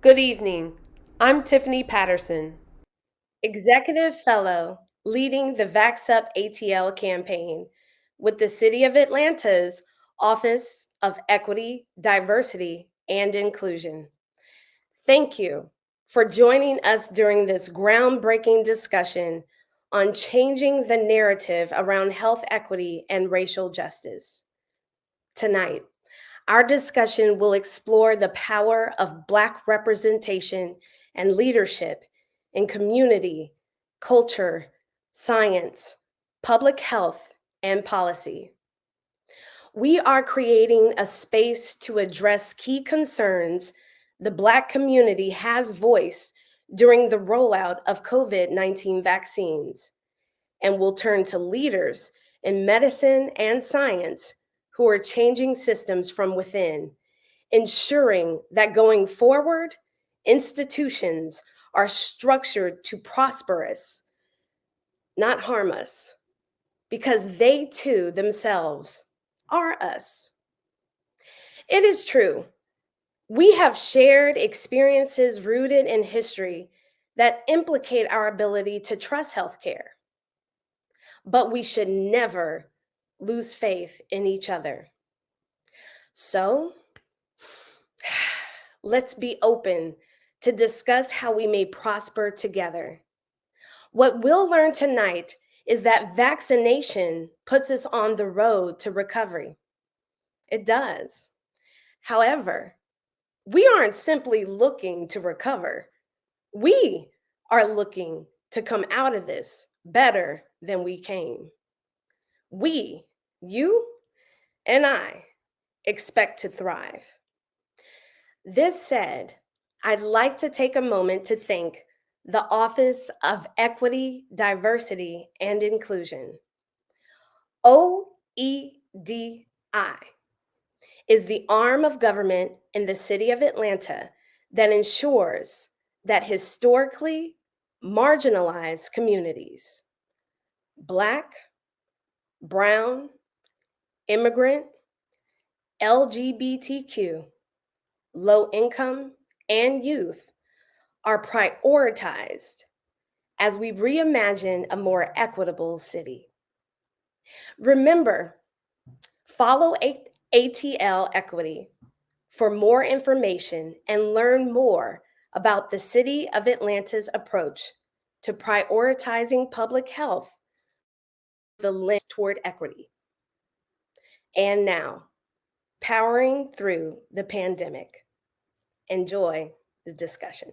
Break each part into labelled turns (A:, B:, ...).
A: Good evening. I'm Tiffany Patterson, Executive Fellow leading the Vax Up ATL campaign with the City of Atlanta's Office of Equity, Diversity, and Inclusion. Thank you for joining us during this groundbreaking discussion on changing the narrative around health equity and racial justice. Tonight, our discussion will explore the power of Black representation and leadership in community, culture, science, public health, and policy. We are creating a space to address key concerns the Black community has voiced during the rollout of COVID-19 vaccines, and will turn to leaders in medicine and science who are changing systems from within, ensuring that going forward, institutions are structured to prosper us, not harm us, because they too themselves are us. It is true, we have shared experiences rooted in history that implicate our ability to trust healthcare, but we should never lose faith in each other. So, let's be open to discuss how we may prosper together. What we'll learn tonight is that vaccination puts us on the road to recovery. It does. However, we aren't simply looking to recover. We are looking to come out of this better than we came. We, you and I, expect to thrive. This said, I'd like to take a moment to thank the Office of Equity, Diversity, and Inclusion. OEDI is the arm of government in the city of Atlanta that ensures that historically marginalized communities, Black, Brown, immigrant, LGBTQ, low income, and youth are prioritized as we reimagine a more equitable city. Remember, follow ATL Equity for more information and learn more about the City of Atlanta's approach to prioritizing public health, the lens toward equity. And now, powering through the pandemic. Enjoy the discussion.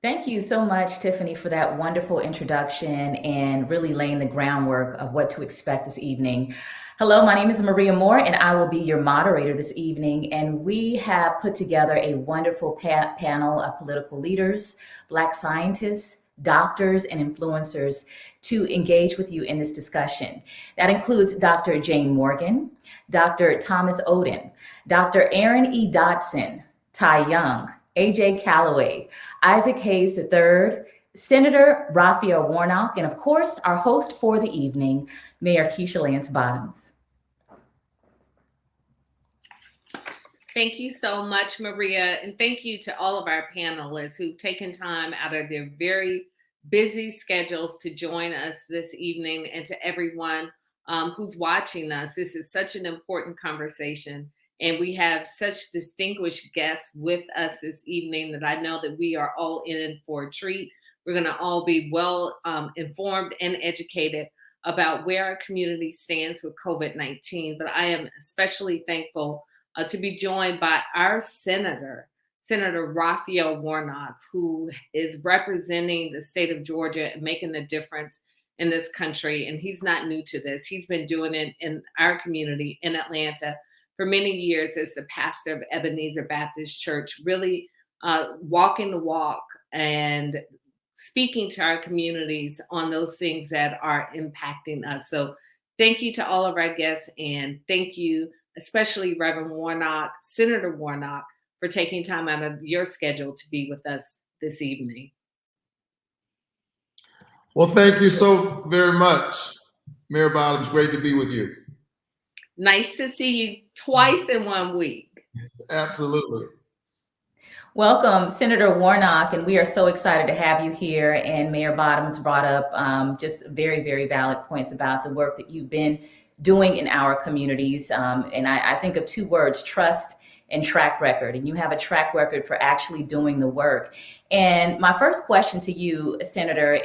B: Thank you so much, Tiffany, for that wonderful introduction and really laying the groundwork of what to expect this evening. Hello, my name is Maria Moore, and I will be your moderator this evening. And we have put together a wonderful panel of political leaders, Black scientists, doctors, and influencers to engage with you in this discussion. That includes Dr. Jayne Morgan, Dr. Thomas Oden, Dr. Aaron E. Dotson, Ty Young, AJ Calloway, Isaac Hayes III, Senator Raphael Warnock, and of course, our host for the evening, Mayor Keisha Lance Bottoms.
C: Thank you so much, Maria, and thank you to all of our panelists who've taken time out of their very busy schedules to join us this evening, and to everyone who's watching us. This is such an important conversation, and we have such distinguished guests with us this evening that I know that we are all in for a treat. We're going to all be well informed and educated about where our community stands with COVID-19. But I am especially thankful to be joined by our Senator Raphael Warnock, who is representing the state of Georgia and making the difference in this country. And he's not new to this. He's been doing it in our community in Atlanta for many years as the pastor of Ebenezer Baptist Church, really walking the walk and speaking to our communities on those things that are impacting us. So thank you to all of our guests, and thank you especially Reverend Warnock, Senator Warnock, for taking time out of your schedule to be with us this evening.
D: Well, thank you so very much, Mayor Bottoms. Great to be with you.
C: Nice to see you twice in 1 week.
D: Absolutely.
B: Welcome, Senator Warnock, and we are so excited to have you here. And Mayor Bottoms brought up just very, very valid points about the work that you've been doing in our communities. And I think of two words: trust and track record. And you have a track record for actually doing the work. And my first question to you, Senator,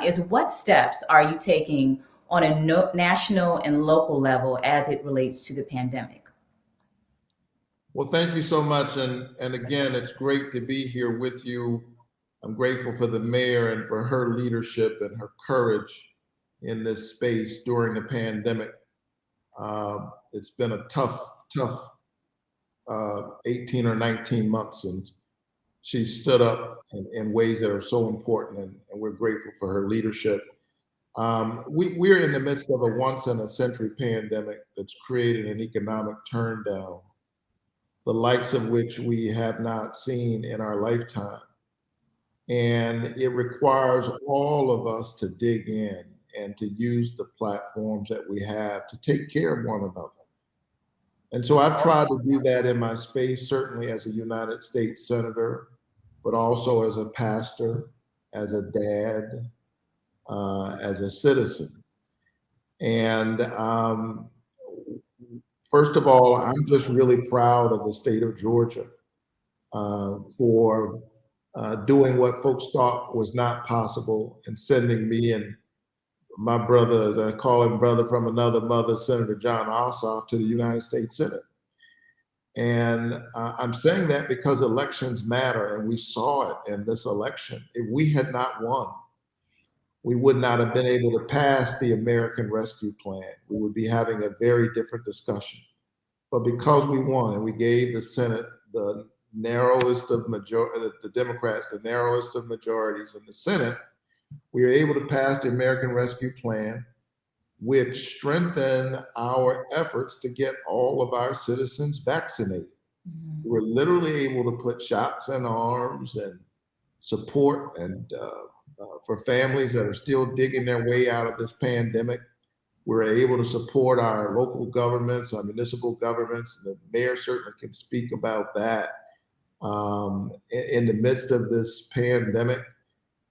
B: is what steps are you taking on a national and local level as it relates to the pandemic?
D: Well, thank you so much. And again, it's great to be here with you. I'm grateful for the mayor and for her leadership and her courage in this space during the pandemic. It's been a tough 18 or 19 months, and she stood up in ways that are so important, and we're grateful for her leadership. We're in the midst of a once in a century pandemic that's created an economic turndown, the likes of which we have not seen in our lifetime. And it requires all of us to dig in and to use the platforms that we have to take care of one another. And so I've tried to do that in my space, certainly as a United States Senator, but also as a pastor, as a dad, as a citizen. And first of all, I'm just really proud of the state of Georgia for doing what folks thought was not possible and sending me and my brother, as I call him, brother from another mother, Senator John Ossoff, to the United States Senate. And I'm saying that because elections matter, and we saw it in this election. If we had not won, we would not have been able to pass the American Rescue Plan. We would be having a very different discussion. But because we won and we gave the Senate the narrowest of the Democrats, the narrowest of majorities in the Senate, we were able to pass the American Rescue Plan, which strengthened our efforts to get all of our citizens vaccinated. Mm-hmm. We were literally able to put shots in arms and support and for families that are still digging their way out of this pandemic. We're able to support our local governments, our municipal governments. The mayor certainly can speak about that in the midst of this pandemic.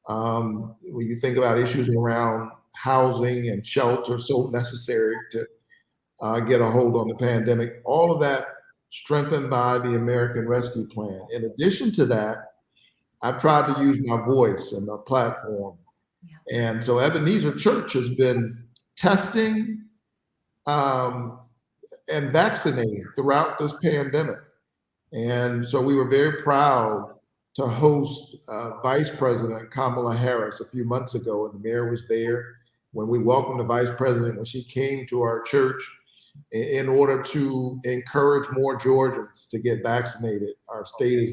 D: When you think about issues around housing and shelter, so necessary to get a hold on the pandemic, all of that strengthened by the American Rescue Plan. In addition to that, I've tried to use my voice and my platform. Yeah. And so Ebenezer Church has been testing and vaccinating throughout this pandemic. And so we were very proud to host Vice President Kamala Harris a few months ago, and the mayor was there when we welcomed the Vice President when she came to our church in order to encourage more Georgians to get vaccinated. Our state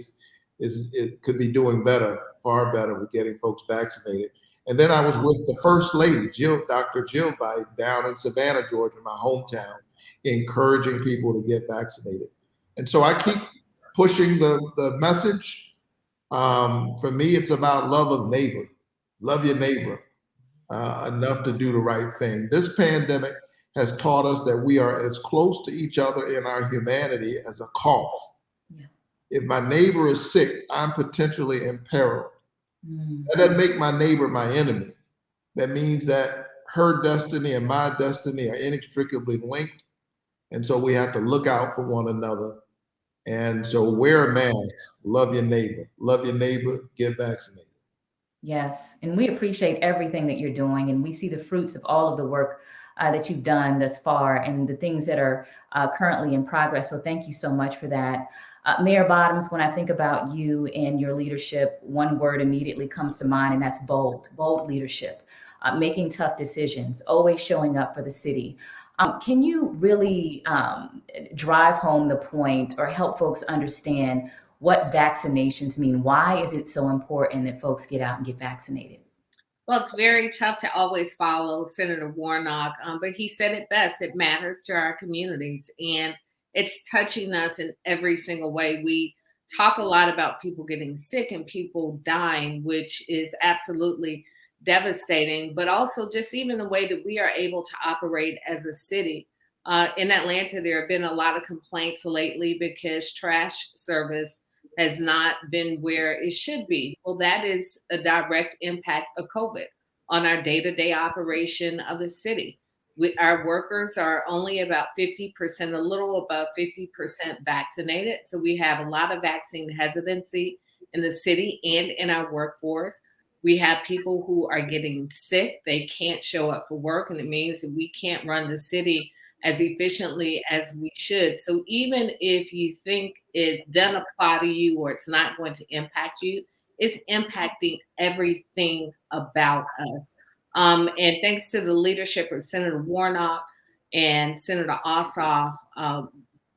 D: it could be doing better, far better with getting folks vaccinated. And then I was with the First Lady, Dr. Jill Biden, down in Savannah, Georgia, my hometown, encouraging people to get vaccinated. And so I keep pushing the message. For me, it's about love of neighbor. Love your neighbor enough to do the right thing. This pandemic has taught us that we are as close to each other in our humanity as a cough. Yeah. If my neighbor is sick, I'm potentially in peril. That doesn't make my neighbor my enemy. That means that her destiny and my destiny are inextricably linked. And so we have to look out for one another. And so wear a mask, love your neighbor, get vaccinated.
B: Yes, and we appreciate everything that you're doing, and we see the fruits of all of the work that you've done thus far and the things that are currently in progress. So thank you so much for that. Mayor Bottoms, when I think about you and your leadership, one word immediately comes to mind, and that's bold leadership, making tough decisions, always showing up for the city. Can you really drive home the point or help folks understand what vaccinations mean? Why is it so important that folks get out and get vaccinated?
C: Well, it's very tough to always follow Senator Warnock, but he said it best. It matters to our communities, and it's touching us in every single way. We talk a lot about people getting sick and people dying, which is absolutely devastating, but also just even the way that we are able to operate as a city. In Atlanta, there have been a lot of complaints lately because trash service has not been where it should be. Well, that is a direct impact of COVID on our day to day operation of the city. Our workers are only about 50%, a little above 50% vaccinated. So we have a lot of vaccine hesitancy in the city and in our workforce. We have people who are getting sick. They can't show up for work, and it means that we can't run the city as efficiently as we should. So even if you think it doesn't apply to you or it's not going to impact you, it's impacting everything about us. And thanks to the leadership of Senator Warnock and Senator Ossoff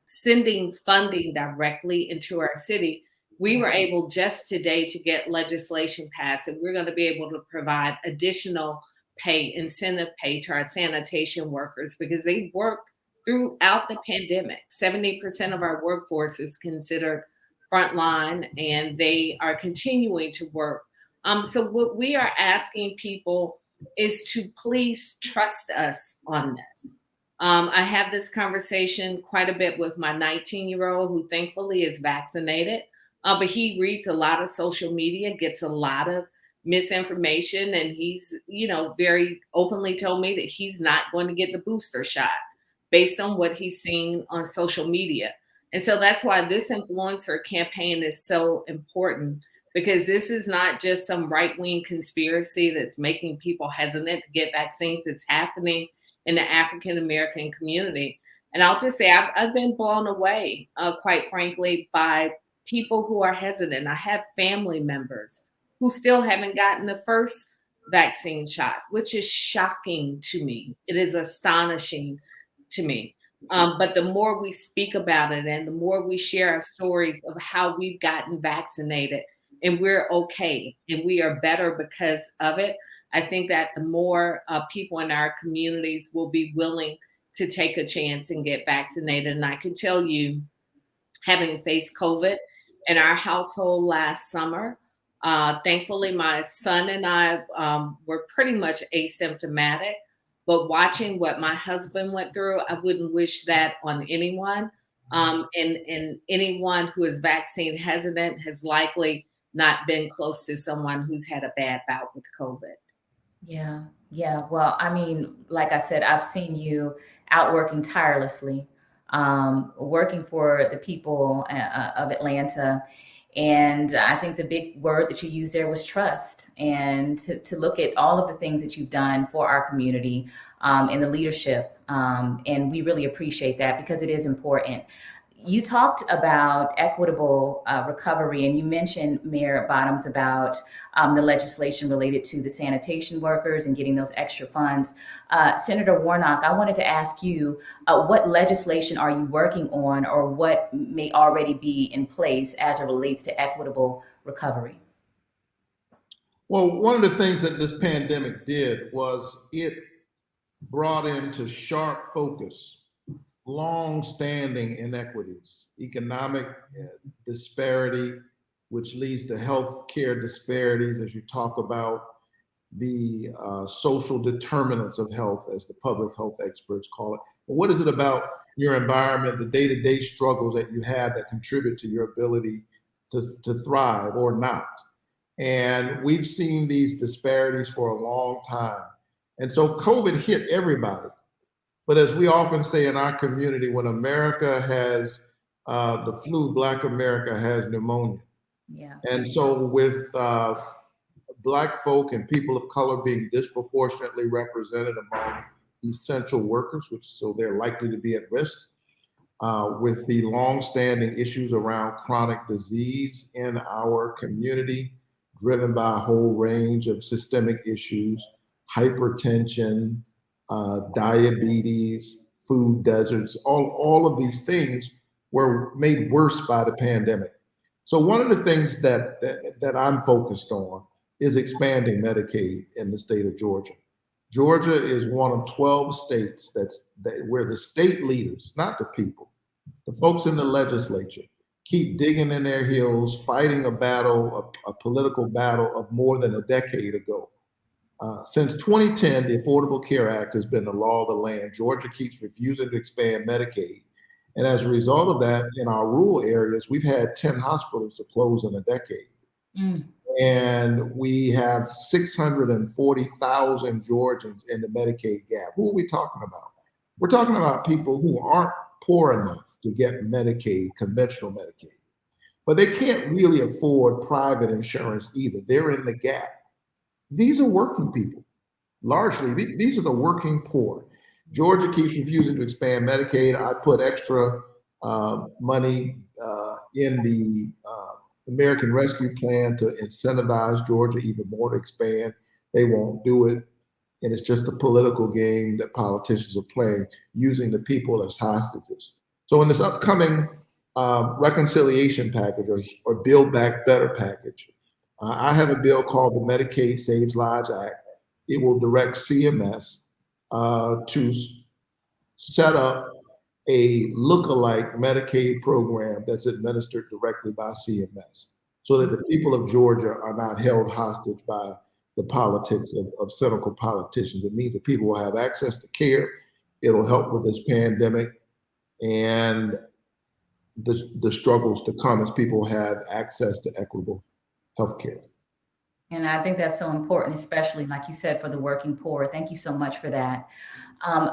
C: sending funding directly into our city, we were able just today to get legislation passed, and we're going to be able to provide additional pay, incentive pay to our sanitation workers because they work throughout the pandemic. 70% of our workforce is considered frontline, and they are continuing to work. So what we are asking people is to please trust us on this. I have this conversation quite a bit with my 19-year-old who thankfully is vaccinated, but he reads a lot of social media, gets a lot of misinformation, and he's, very openly told me that he's not going to get the booster shot based on what he's seen on social media. And so that's why this influencer campaign is so important, because this is not just some right-wing conspiracy that's making people hesitant to get vaccines. It's happening in the African American community. And I'll just say, I've been blown away, quite frankly, by people who are hesitant. I have family members who still haven't gotten the first vaccine shot, which is shocking to me. It is astonishing to me. But the more we speak about it and the more we share our stories of how we've gotten vaccinated and we're okay and we are better because of it, I think that the more people in our communities will be willing to take a chance and get vaccinated. And I can tell you, having faced COVID in our household last summer, thankfully, my son and I were pretty much asymptomatic. But watching what my husband went through, I wouldn't wish that on anyone. And anyone who is vaccine hesitant has likely not been close to someone who's had a bad bout with COVID.
B: Yeah, yeah. Well, I mean, like I said, I've seen you out working tirelessly, working for the people of Atlanta. And I think the big word that you used there was trust, and to look at all of the things that you've done for our community and the leadership. And we really appreciate that because it is important. You talked about equitable recovery, and you mentioned, Mayor Bottoms, about the legislation related to the sanitation workers and getting those extra funds. Senator Warnock, I wanted to ask you, what legislation are you working on, or what may already be in place as it relates to equitable recovery?
D: Well, one of the things that this pandemic did was it brought into sharp focus long-standing inequities, economic disparity, which leads to health care disparities, as you talk about the social determinants of health, as the public health experts call it. But what is it about your environment, the day-to-day struggles that you have that contribute to your ability to thrive or not? And we've seen these disparities for a long time. And so COVID hit everybody. But as we often say in our community, when America has the flu, Black America has pneumonia.
B: Yeah.
D: And so with Black folk and people of color being disproportionately represented among essential workers, so they're likely to be at risk, with the longstanding issues around chronic disease in our community, driven by a whole range of systemic issues, hypertension, diabetes, food deserts, all of these things were made worse by the pandemic. So one of the things that I'm focused on is expanding Medicaid in the state of Georgia. Georgia is one of 12 states where the state leaders, not the people, the folks in the legislature, keep digging in their heels, fighting a battle, a political battle of more than a decade ago. Since 2010, the Affordable Care Act has been the law of the land. Georgia keeps refusing to expand Medicaid. And as a result of that, in our rural areas, we've had 10 hospitals to close in a decade.
B: Mm.
D: And we have 640,000 Georgians in the Medicaid gap. Who are we talking about? We're talking about people who aren't poor enough to get Medicaid, conventional Medicaid, but they can't really afford private insurance either. They're in the gap. These are working people. Largely, these are the working poor. Georgia keeps refusing to expand Medicaid. I put extra money in the American Rescue Plan to incentivize Georgia even more to expand. They won't do it. And it's just a political game that politicians are playing, using the people as hostages. So in this upcoming reconciliation package or Build Back Better package, I have a bill called the Medicaid Saves Lives Act. It will direct CMS to set up a look-alike Medicaid program that's administered directly by CMS so that the people of Georgia are not held hostage by the politics of cynical politicians. It means that people will have access to care. It'll help with this pandemic and the struggles to come as people have access to equitable health care.
B: And I think that's so important, especially like you said, for the working poor. Thank you so much for that.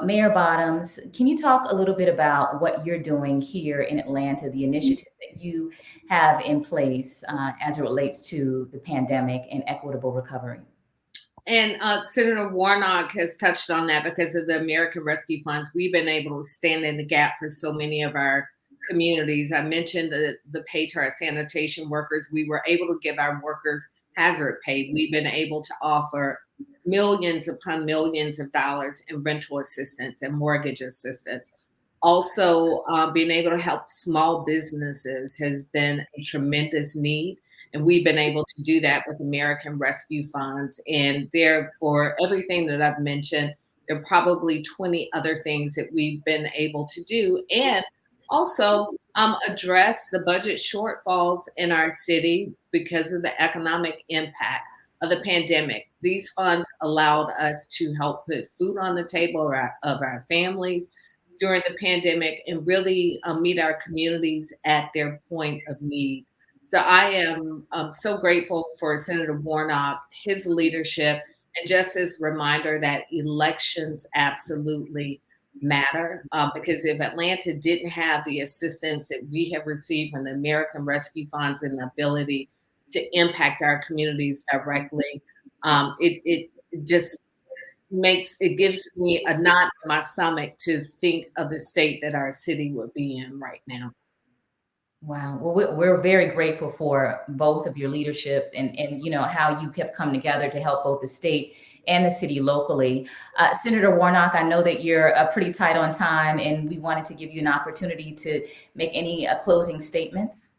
B: Mayor Bottoms, can you talk a little bit about what you're doing here in Atlanta, the initiative that you have in place as it relates to the pandemic and equitable recovery?
C: And Senator Warnock has touched on that because of the American Rescue Funds. We've been able to stand in the gap for so many of our communities. I mentioned the pay to our sanitation workers. We were able to give our workers hazard pay. We've been able to offer millions upon millions of dollars in rental assistance and mortgage assistance. Also, being able to help small businesses has been a tremendous need. And we've been able to do that with American Rescue Funds. And for everything that I've mentioned, there are probably 20 other things that we've been able to do. And also address the budget shortfalls in our city because of the economic impact of the pandemic. These funds allowed us to help put food on the table of our families during the pandemic and really meet our communities at their point of need. So I am so grateful for Senator Warnock, his leadership, and just this reminder that elections absolutely matter, because if Atlanta didn't have the assistance that we have received from the American Rescue Funds and the ability to impact our communities directly, it just gives me a knot in my stomach to think of the state that our city would be in right now.
B: Wow. Well, we're very grateful for both of your leadership and how you have come together to help both the state and the city locally. Senator Warnock, I know that you're pretty tight on time, and we wanted to give you an opportunity to make any closing statements.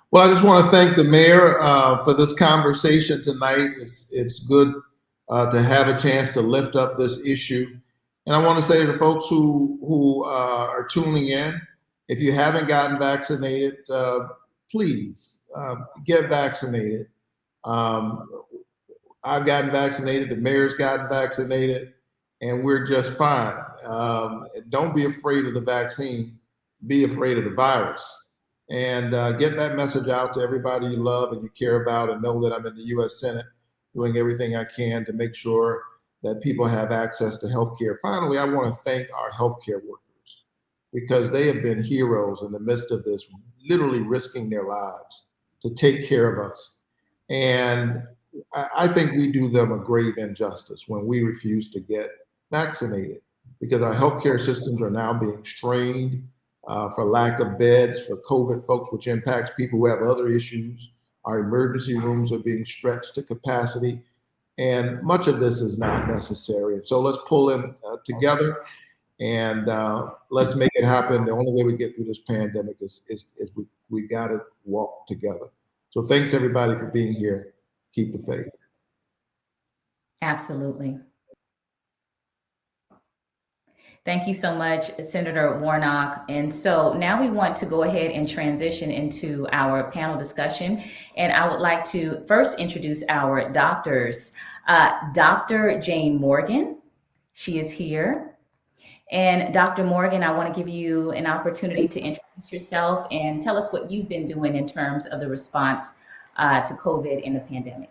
D: Well, I just want to thank the mayor for this conversation tonight. It's good to have a chance to lift up this issue. And I want to say to the folks who are tuning in, if you haven't gotten vaccinated, please get vaccinated. I've gotten vaccinated, the mayor's gotten vaccinated, and we're just fine. Don't be afraid of the vaccine, be afraid of the virus. And get that message out to everybody you love and you care about, and know that I'm in the US Senate doing everything I can to make sure that people have access to health care. Finally, I want to thank our healthcare workers because they have been heroes in the midst of this, literally risking their lives to take care of us. And I think we do them a grave injustice when we refuse to get vaccinated, because our healthcare systems are now being strained for lack of beds for COVID folks, which impacts people who have other issues. Our emergency rooms are being stretched to capacity, and much of this is not necessary. And so let's pull in together and let's make it happen. The only way we get through this pandemic is we got to walk together. So thanks everybody for being here. Keep the faith.
B: Absolutely. Thank you so much, Senator Warnock. And so now we want to go ahead and transition into our panel discussion. And I would like to first introduce our doctors. Dr. Jayne Morgan, she is here. And Dr. Morgan, I want to give you an opportunity to introduce yourself and tell us what you've been doing in terms of the response to COVID and the pandemic.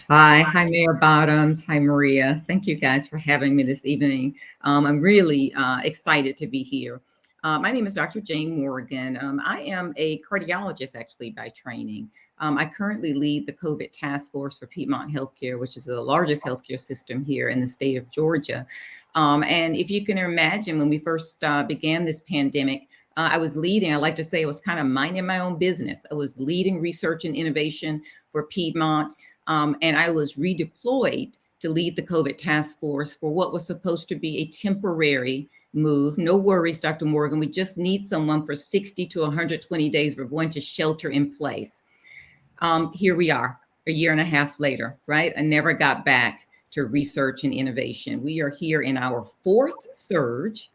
E: Hi, Mayor Bottoms. Hi, Maria. Thank you guys for having me this evening. I'm really excited to be here. My name is Dr. Jayne Morgan. I am a cardiologist actually by training. I currently lead the COVID task force for Piedmont Healthcare, which is the largest healthcare system here in the state of Georgia. And if you can imagine, when we first began this pandemic, I was leading, I like to say I was kind of minding my own business. I was leading research and innovation for Piedmont. And I was redeployed to lead the COVID task force for what was supposed to be a temporary move. No worries, Dr. Morgan. We just need someone for 60 to 120 days. We're going to shelter in place. Here we are, a year and a half later, right? I never got back to research and innovation. We are here in our fourth surge,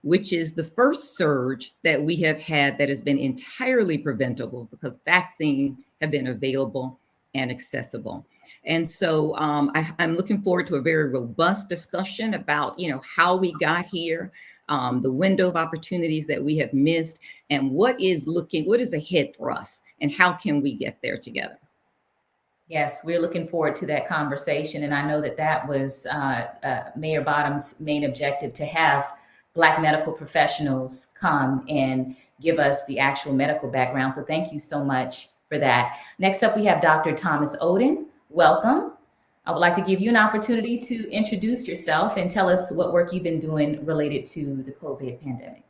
E: which is the first surge that we have had that has been entirely preventable because vaccines have been available and accessible. And so I'm looking forward to a very robust discussion about, how we got here, the window of opportunities that we have missed, and what is ahead for us, and how can we get there together.
B: Yes, we're looking forward to that conversation. And I know that was Mayor Bottom's main objective, to have Black medical professionals come and give us the actual medical background. So thank you so much for that. Next up, we have Dr. Thomas Oden. Welcome. I would like to give you an opportunity to introduce yourself and tell us what work you've been doing related to the COVID pandemic.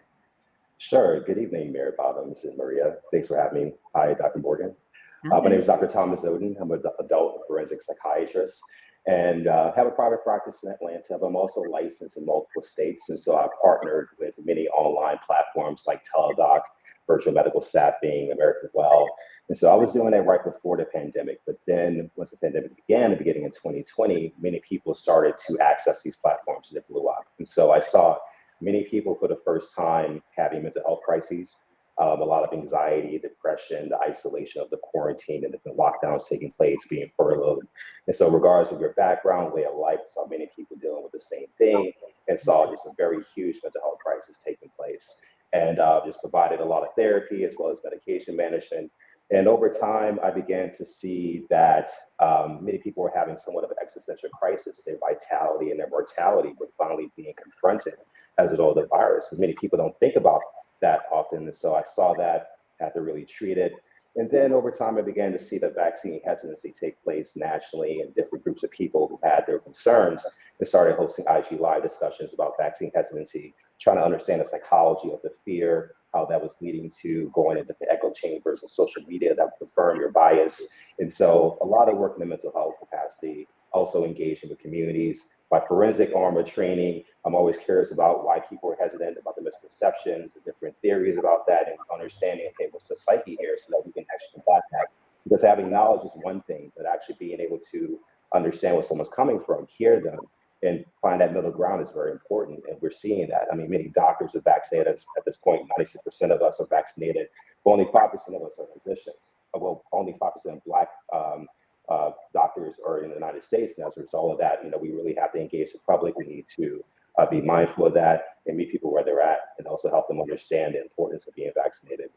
F: Sure. Good evening, Mayor Bottoms and Maria. Thanks for having me. Hi, Dr. Morgan. My name is Dr. Thomas Oden. I'm an adult forensic psychiatrist and have a private practice in Atlanta, but I'm also licensed in multiple states. And so I've partnered with many online platforms like Teladoc, Virtual Medical Staffing, American Well. And so I was doing that right before the pandemic. But then once the pandemic began, beginning in 2020, many people started to access these platforms and it blew up. And so I saw many people for the first time having mental health crises. A lot of anxiety, depression, the isolation of the quarantine and the lockdowns taking place, being furloughed. And so regardless of your background, way of life, saw many people dealing with the same thing and saw just a very huge mental health crisis taking place. And just provided a lot of therapy as well as medication management. And over time, I began to see that many people were having somewhat of an existential crisis. Their vitality and their mortality were finally being confronted as a result of the virus. And many people don't think about that often. And so I saw that, had to really treat it. And then over time, I began to see the vaccine hesitancy take place nationally, and different groups of people who had their concerns and started hosting IG Live discussions about vaccine hesitancy, trying to understand the psychology of the fear, how that was leading to going into the echo chambers of social media that would confirm your bias. And so a lot of work in the mental health capacity, also engaging with communities. My forensic arm of training, I'm always curious about why people are hesitant, about the misconceptions, the different theories about that, and understanding, okay, what's the psyche here so that we can actually combat that. Because having knowledge is one thing, but actually being able to understand where someone's coming from, hear them, and find that middle ground is very important. And we're seeing that. I mean, many doctors are vaccinated at this point. 96% of us are vaccinated, but only 5% of us are physicians. Well, only 5% of Black doctors are in the United States. And as a result of that, we really have to engage the public. We need to be mindful of that and meet people where they're at, and also help them understand the importance of being vaccinated.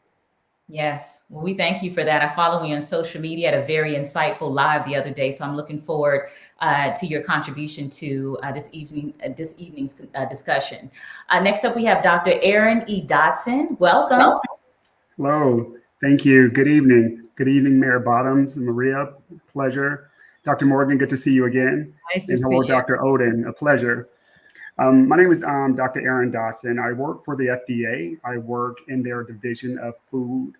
B: Yes. Well, we thank you for that. I follow you on social media, at a very insightful live the other day. So I'm looking forward to your contribution to this evening's discussion. Next up, we have Dr. Aaron E. Dotson. Welcome.
G: Hello. Thank you. Good evening. Good evening, Mayor Bottoms, Maria. Pleasure. Dr. Morgan, good to see you again.
E: Nice to
G: and hello,
E: see you.
G: Dr. Oden. A pleasure. My name is Dr. Aaron Dotson. I work for the FDA. I work in their division of food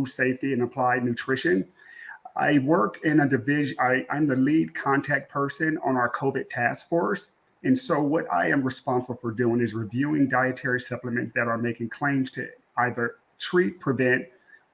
G: safety and applied nutrition. I work in a division, I'm the lead contact person on our COVID task force. And so what I am responsible for doing is reviewing dietary supplements that are making claims to either treat, prevent,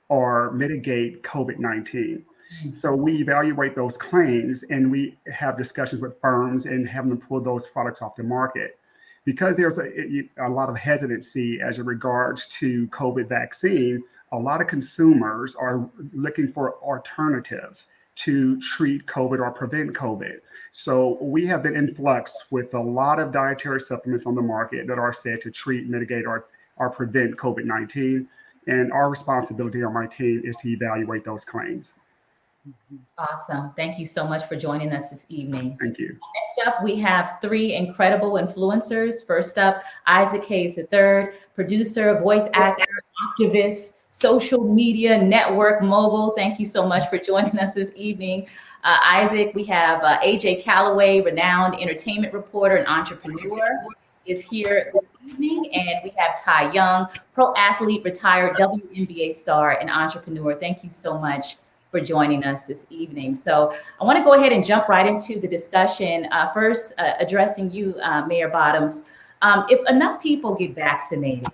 G: or mitigate COVID-19. So we evaluate those claims and we have discussions with firms and have them pull those products off the market. Because there's a lot of hesitancy as it regards to COVID vaccine, a lot of consumers are looking for alternatives. to treat COVID or prevent COVID. So we have been in flux with a lot of dietary supplements on the market that are said to treat, mitigate, or prevent COVID-19. And our responsibility on my team is to evaluate those claims.
B: Awesome. Thank you so much for joining us this evening.
G: Thank you.
B: Next up, we have three incredible influencers. First up, Isaac Hayes III, producer, voice actor, activist, social media network mogul. Thank you so much for joining us this evening. Isaac, we have AJ Calloway, renowned entertainment reporter and entrepreneur, is here this evening. And we have Ty Young, pro athlete, retired WNBA star and entrepreneur. Thank you so much for joining us this evening. So I want to go ahead and jump right into the discussion. First, addressing you, Mayor Bottoms. If enough people get vaccinated,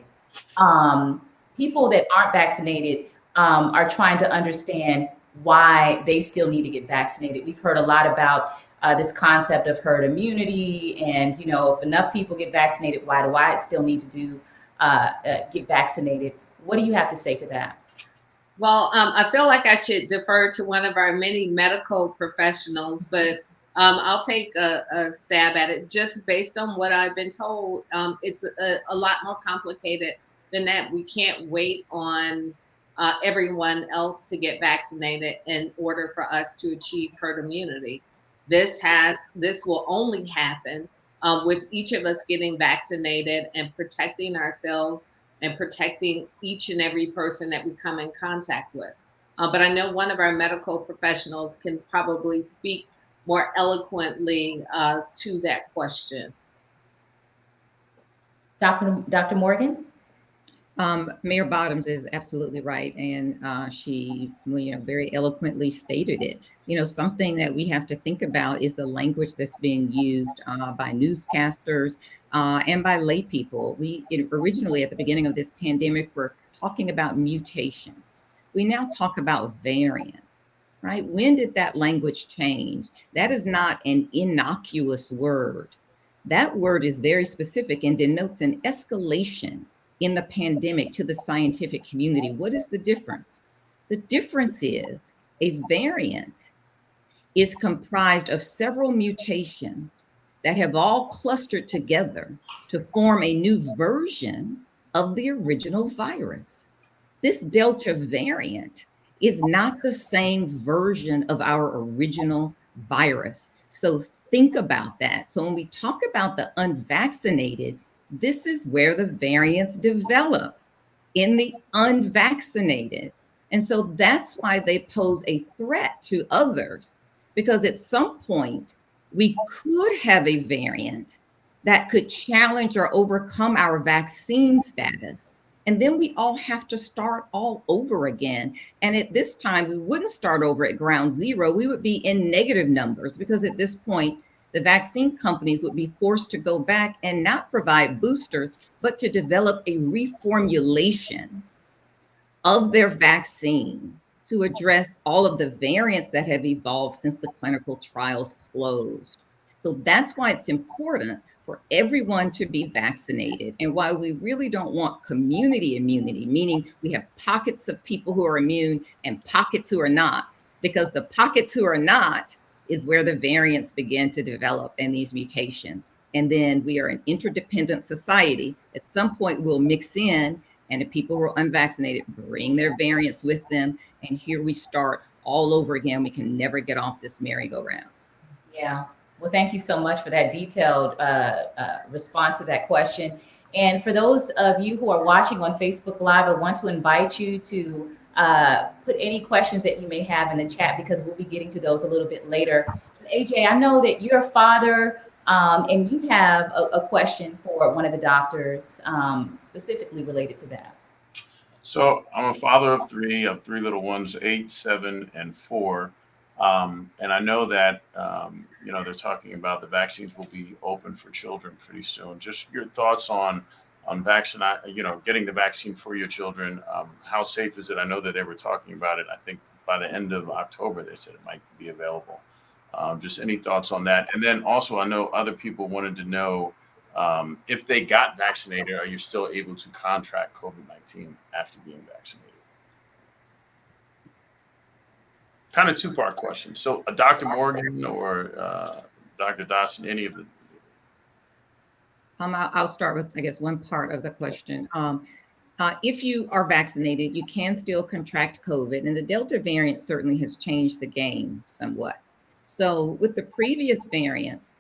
B: people that aren't vaccinated are trying to understand why they still need to get vaccinated. We've heard a lot about this concept of herd immunity, and if enough people get vaccinated, why do I still need to get vaccinated? What do you have to say to that?
C: Well, I feel like I should defer to one of our many medical professionals, but I'll take a stab at it. Just based on what I've been told, it's a lot more complicated than that. We can't wait on everyone else to get vaccinated in order for us to achieve herd immunity. This will only happen with each of us getting vaccinated and protecting ourselves and protecting each and every person that we come in contact with. But I know one of our medical professionals can probably speak more eloquently to that question.
B: Dr. Morgan?
E: Mayor Bottoms is absolutely right, and she, very eloquently stated it. Something that we have to think about is the language that's being used by newscasters and by lay people. We originally, at the beginning of this pandemic, were talking about mutations. We now talk about variants, right? When did that language change? That is not an innocuous word. That word is very specific and denotes an escalation in the pandemic to the scientific community. What is the difference? The difference is a variant is comprised of several mutations that have all clustered together to form a new version of the original virus. This Delta variant is not the same version of our original virus. So think about that. So when we talk about the unvaccinated, this is where the variants develop, in the unvaccinated. And so that's why they pose a threat to others, because at some point we could have a variant that could challenge or overcome our vaccine status. And then we all have to start all over again. And at this time, we wouldn't start over at ground zero. We would be in negative numbers, because at this point, the vaccine companies would be forced to go back and not provide boosters, but to develop a reformulation of their vaccine to address all of the variants that have evolved since the clinical trials closed. So that's why it's important for everyone to be vaccinated, and why we really don't want community immunity, meaning we have pockets of people who are immune and pockets who are not, because the pockets who are not is where the variants begin to develop and these mutations. And then we are an interdependent society. At some point, we'll mix in, and if people who are unvaccinated bring their variants with them, and here we start all over again. We can never get off this merry-go-round.
B: Yeah. Well, thank you so much for that detailed response to that question. And for those of you who are watching on Facebook Live, I want to invite you to put any questions that you may have in the chat, because we'll be getting to those a little bit later. AJ, I know that you're a father, and you have a question for one of the doctors specifically related to that.
H: So I'm a father of three. I have three little ones, 8, 7, and 4. And I know that, they're talking about the vaccines will be open for children pretty soon. Just your thoughts on getting the vaccine for your children. How safe is it? I know that they were talking about it. I think by the end of October, they said it might be available. Just any thoughts on that? And then also, I know other people wanted to know if they got vaccinated, are you still able to contract COVID-19 after being vaccinated? kind of two-part question. So, Dr. Morgan or Dr. Dotson, any of the.
E: I'll start with, I guess, one part of the question. If you are vaccinated, you can still contract COVID, and the Delta variant certainly has changed the game somewhat. So, with the previous variants,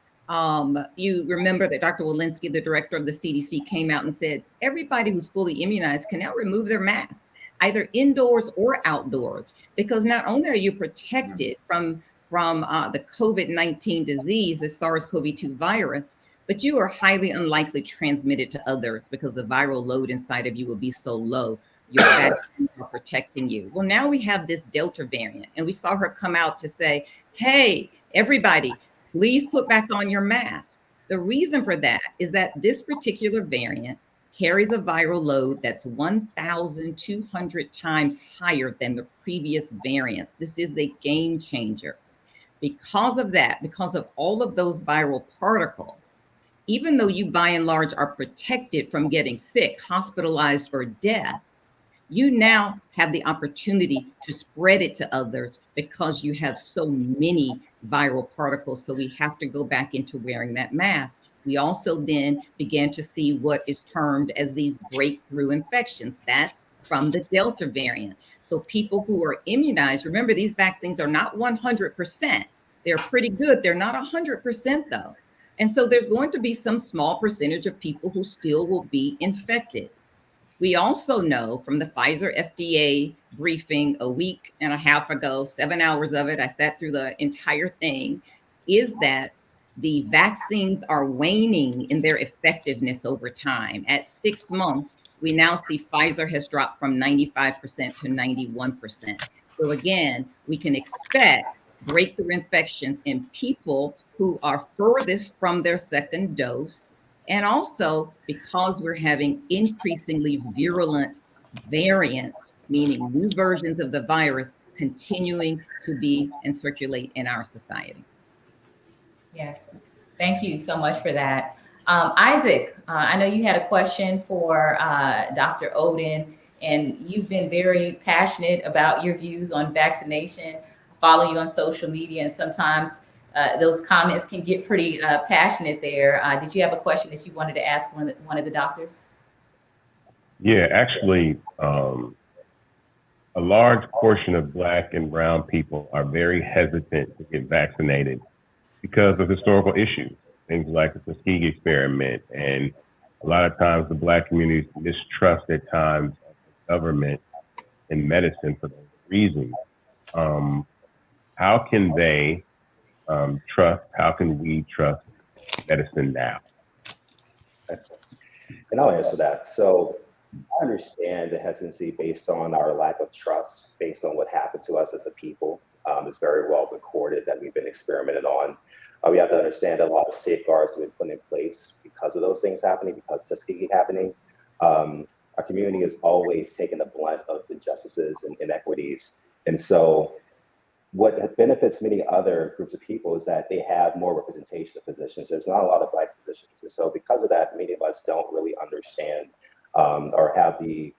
E: you remember that Dr. Walensky, the director of the CDC, came out and said everybody who's fully immunized can now remove their mask, either indoors or outdoors, because not only are you protected from the COVID-19 disease, the SARS-CoV-2 virus, but you are highly unlikely to transmit it to others because the viral load inside of you will be so low. Your vaccines are protecting you. Well, now we have this Delta variant, and we saw her come out to say, hey, everybody, please put back on your mask. The reason for that is that this particular variant carries a viral load that's 1,200 times higher than the previous variants. This is a game changer. Because of that, because of all of those viral particles, even though you by and large are protected from getting sick, hospitalized, or death, you now have the opportunity to spread it to others because you have so many viral particles. So we have to go back into wearing that mask. We also then began to see what is termed as these breakthrough infections. That's from the Delta variant. So people who are immunized, remember, these vaccines are not 100%. They're pretty good. They're not 100% though. And so there's going to be some small percentage of people who still will be infected. We also know from the Pfizer FDA briefing a week and a half ago, 7 hours of it, I sat through the entire thing, is that the vaccines are waning in their effectiveness over time. At 6 months, we now see Pfizer has dropped from 95% to 91%. So again, we can expect breakthrough infections in people who are furthest from their second dose. And also because we're having increasingly virulent variants, meaning new versions of the virus continuing to be and circulate in our society.
B: Yes, thank you so much for that. Isaac, I know you had a question for Dr. Oden, and you've been very passionate about your views on vaccination. I follow you on social media, and sometimes those comments can get pretty passionate there. Did you have a question that you wanted to ask one of the doctors?
I: Yeah, actually, a large portion of Black and Brown people are very hesitant to get vaccinated because of historical issues, things like the Tuskegee experiment. And a lot of times the Black communities mistrust at times of the government and medicine for those reasons. How can they trust, how can we trust medicine now?
F: And I'll answer that. So I understand the hesitancy based on our lack of trust, based on what happened to us as a people. It's very well recorded that we've been experimented on. We have to understand that a lot of safeguards have been put in place because of those things happening, because Tuskegee happening. Our community has always taken the blunt of injustices and inequities. And so what benefits many other groups of people is that they have more representation of physicians. There's not a lot of Black physicians. And so because of that, many of us don't really understand or have the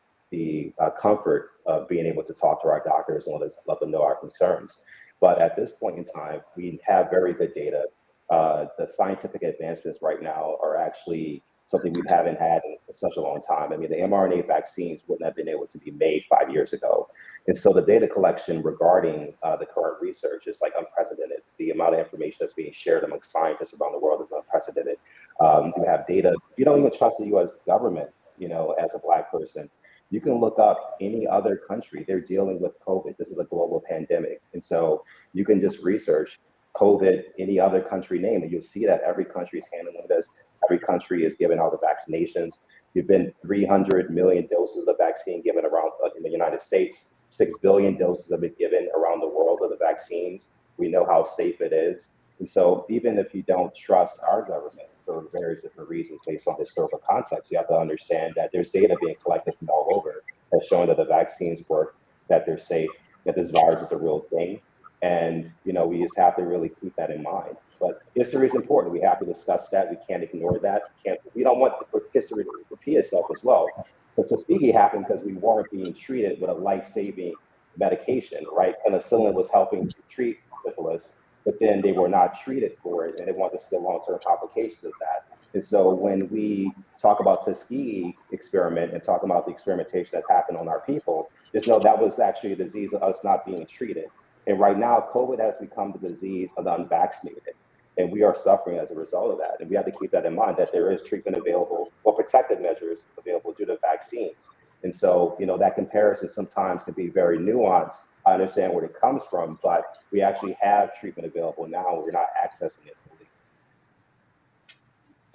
F: comfort of being able to talk to our doctors and let them know our concerns. But at this point in time, we have very good data. The scientific advancements right now are actually something we haven't had in such a long time. I mean, the mRNA vaccines wouldn't have been able to be made 5 years ago. And so the data collection regarding the current research is like unprecedented. The amount of information that's being shared among scientists around the world is unprecedented. You have data, you don't even trust the US government, you know, as a Black person. You can look up any other country. They're dealing with COVID. This is a global pandemic. And so you can just research COVID, any other country name, and you'll see that every country is handling this. Every country is giving out the vaccinations. You've been 300 million doses of the vaccine given around in the United States. 6 billion doses have been given around the world of the vaccines. We know how safe it is. And so even if you don't trust our government for various different reasons based on historical context, you have to understand that there's data being collected from all over that's showing that the vaccines work, that they're safe, that this virus is a real thing. And, you know, we just have to really keep that in mind. But history is important. We have to discuss that. We can't ignore that. We don't want history to repeat itself as well. Because Tuskegee happened because we weren't being treated with a life-saving medication, right? Penicillin was helping to treat syphilis, but then they were not treated for it, and they wanted to see the long-term complications of that. And so when we talk about Tuskegee experiment and talk about the experimentation that's happened on our people, just know that was actually a disease of us not being treated. And right now, COVID has become the disease of the unvaccinated. And we are suffering as a result of that. And we have to keep that in mind, that there is treatment available or protective measures available due to vaccines. And so, that comparison sometimes can be very nuanced. I understand where it comes from, but we actually have treatment available now, and we're not accessing it fully.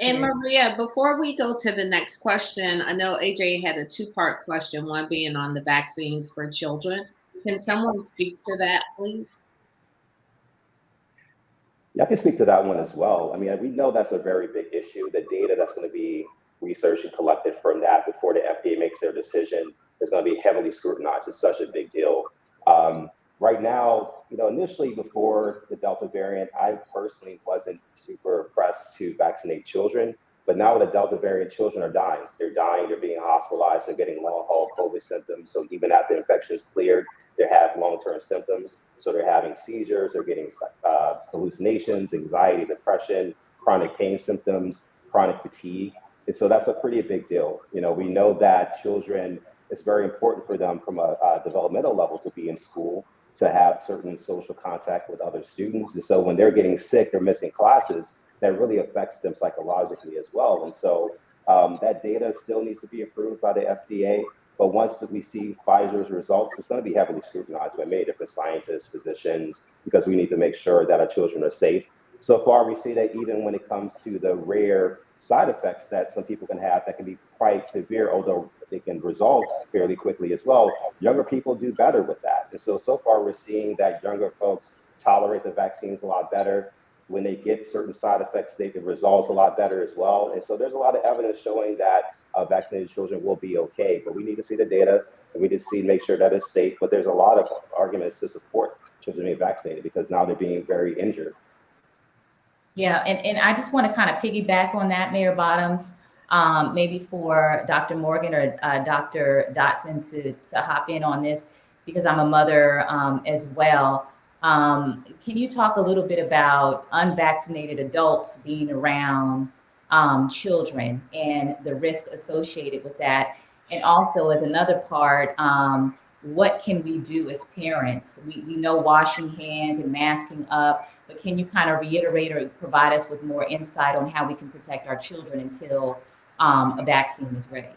C: And Maria, before we go to the next question, I know AJ had a two-part question, one being on the vaccines for children. Can someone speak to that, please?
F: Yeah, I can speak to that one as well. I mean, we know that's a very big issue. The data that's going to be researched and collected from that before the FDA makes their decision is going to be heavily scrutinized. It's such a big deal. Right now, initially before the Delta variant, I personally wasn't super pressed to vaccinate children. But now with the Delta variant, children are dying. They're dying, they're being hospitalized, they're getting long haul COVID symptoms. So even after the infection is cleared, they have long-term symptoms. So they're having seizures, they're getting hallucinations, anxiety, depression, chronic pain symptoms, chronic fatigue. And so that's a pretty big deal. We know that children, it's very important for them from a developmental level to be in school, to have certain social contact with other students. And so when they're getting sick or missing classes, that really affects them psychologically as well. And so that data still needs to be approved by the FDA. But once we see Pfizer's results, it's going to be heavily scrutinized by many different scientists, physicians, because we need to make sure that our children are safe. So far, we see that even when it comes to the rare side effects that some people can have that can be quite severe, although they can resolve fairly quickly as well, younger people do better with that. And so far, we're seeing that younger folks tolerate the vaccines a lot better. When they get certain side effects, it resolves a lot better as well. And so there's a lot of evidence showing that vaccinated children will be okay, but we need to see the data, and we need to make sure that it's safe. But there's a lot of arguments to support children being vaccinated because now they're being very injured.
B: Yeah, and I just want to kind of piggyback on that, Mayor Bottoms, maybe for Dr. Morgan or Dr. Dotson to hop in on this, because I'm a mother as well. Can you talk a little bit about unvaccinated adults being around children and the risk associated with that? And also, as another part, what can we do as parents? We know washing hands and masking up, but can you kind of reiterate or provide us with more insight on how we can protect our children until a vaccine is ready?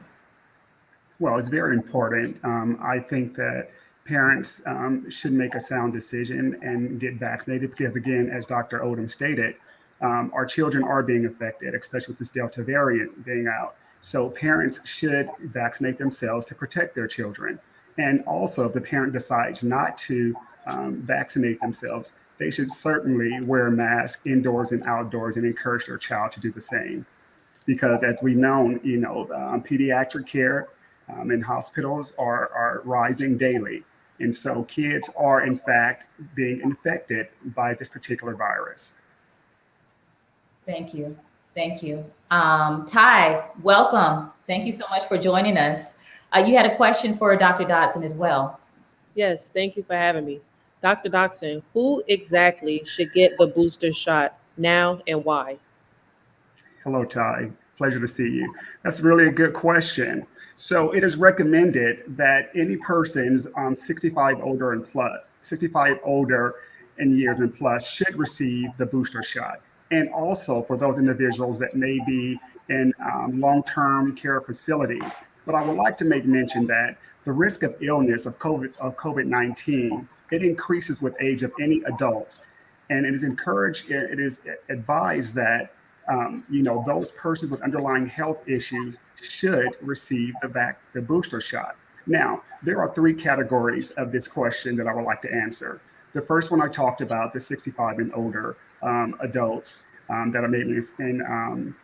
G: Well, it's very important. I think that parents should make a sound decision and get vaccinated because, again, as Dr. Odom stated, our children are being affected, especially with this Delta variant being out. So parents should vaccinate themselves to protect their children. And also, if the parent decides not to vaccinate themselves, they should certainly wear a mask indoors and outdoors and encourage their child to do the same. Because as we know, pediatric care in hospitals are rising daily. And so kids are, in fact, being infected by this particular virus.
B: Thank you. Thank you. Ty, welcome. Thank you so much for joining us. You had a question for Dr. Dotson as well.
J: Yes, thank you for having me. Dr. Dotson, who exactly should get the booster shot now and why?
G: Hello, Ty. Pleasure to see you. That's really a good question. So it is recommended that any persons 65 older in years and plus should receive the booster shot. And also for those individuals that may be in long-term care facilities. But I would like to make mention that the risk of illness of COVID-19, it increases with age of any adult. And it is advised that those persons with underlying health issues should receive the booster shot. Now, there are three categories of this question that I would like to answer. The first one I talked about, the 65 and older adults that are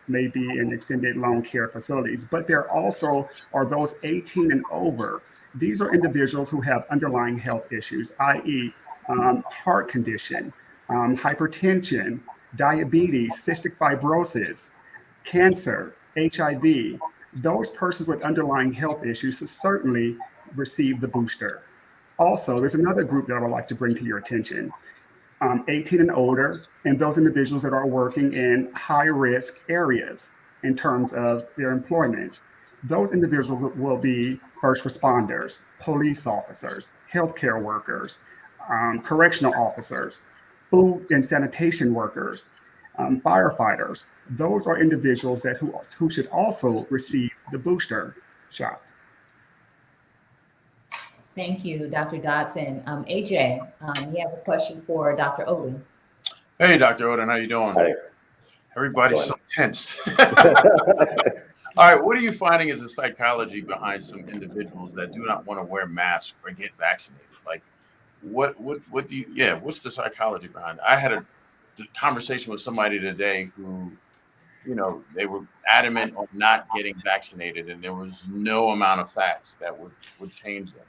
G: maybe in extended long care facilities, but there also are those 18 and over. These are individuals who have underlying health issues, i.e. Heart condition, hypertension, diabetes, cystic fibrosis, cancer, HIV. Those persons with underlying health issues should certainly receive the booster. Also, there's another group that I would like to bring to your attention. 18 and older, and those individuals that are working in high risk areas in terms of their employment. Those individuals will be first responders, police officers, healthcare workers, correctional officers, food and sanitation workers, firefighters. Those are individuals who should also receive the booster shot.
B: Thank you, Dr. Dodson. AJ, he has a question for Dr. Odin.
H: Hey, Dr. Odin, how you doing?
F: Hi.
H: Everybody's so tense. All right, what are you finding is the psychology behind some individuals that do not want to wear masks or get vaccinated? Like, what do you? Yeah, what's the psychology behind it? I had a conversation with somebody today who, they were adamant on not getting vaccinated, and there was no amount of facts that would change them.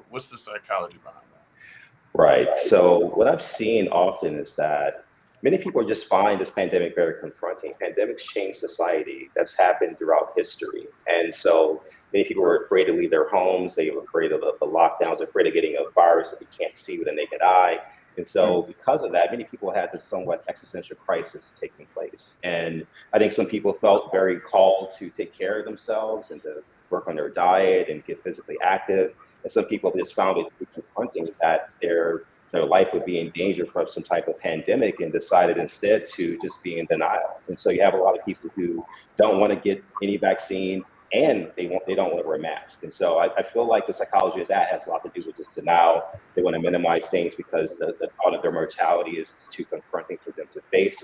H: What's the psychology behind that?
F: Right. So what I've seen often is that many people just find this pandemic very confronting. Pandemics change society. That's happened throughout history. And so many people are afraid to leave their homes. They were afraid of the lockdowns, afraid of getting a virus that we can't see with a naked eye. And so because of that, many people had this somewhat existential crisis taking place. And I think some people felt very called to take care of themselves and to work on their diet and get physically active. And some people just found it confronting that their life would be in danger from some type of pandemic and decided instead to just be in denial. And so you have a lot of people who don't want to get any vaccine and they don't want to wear masks. And so I feel like the psychology of that has a lot to do with this denial. They want to minimize things because the thought of their mortality is too confronting for them to face.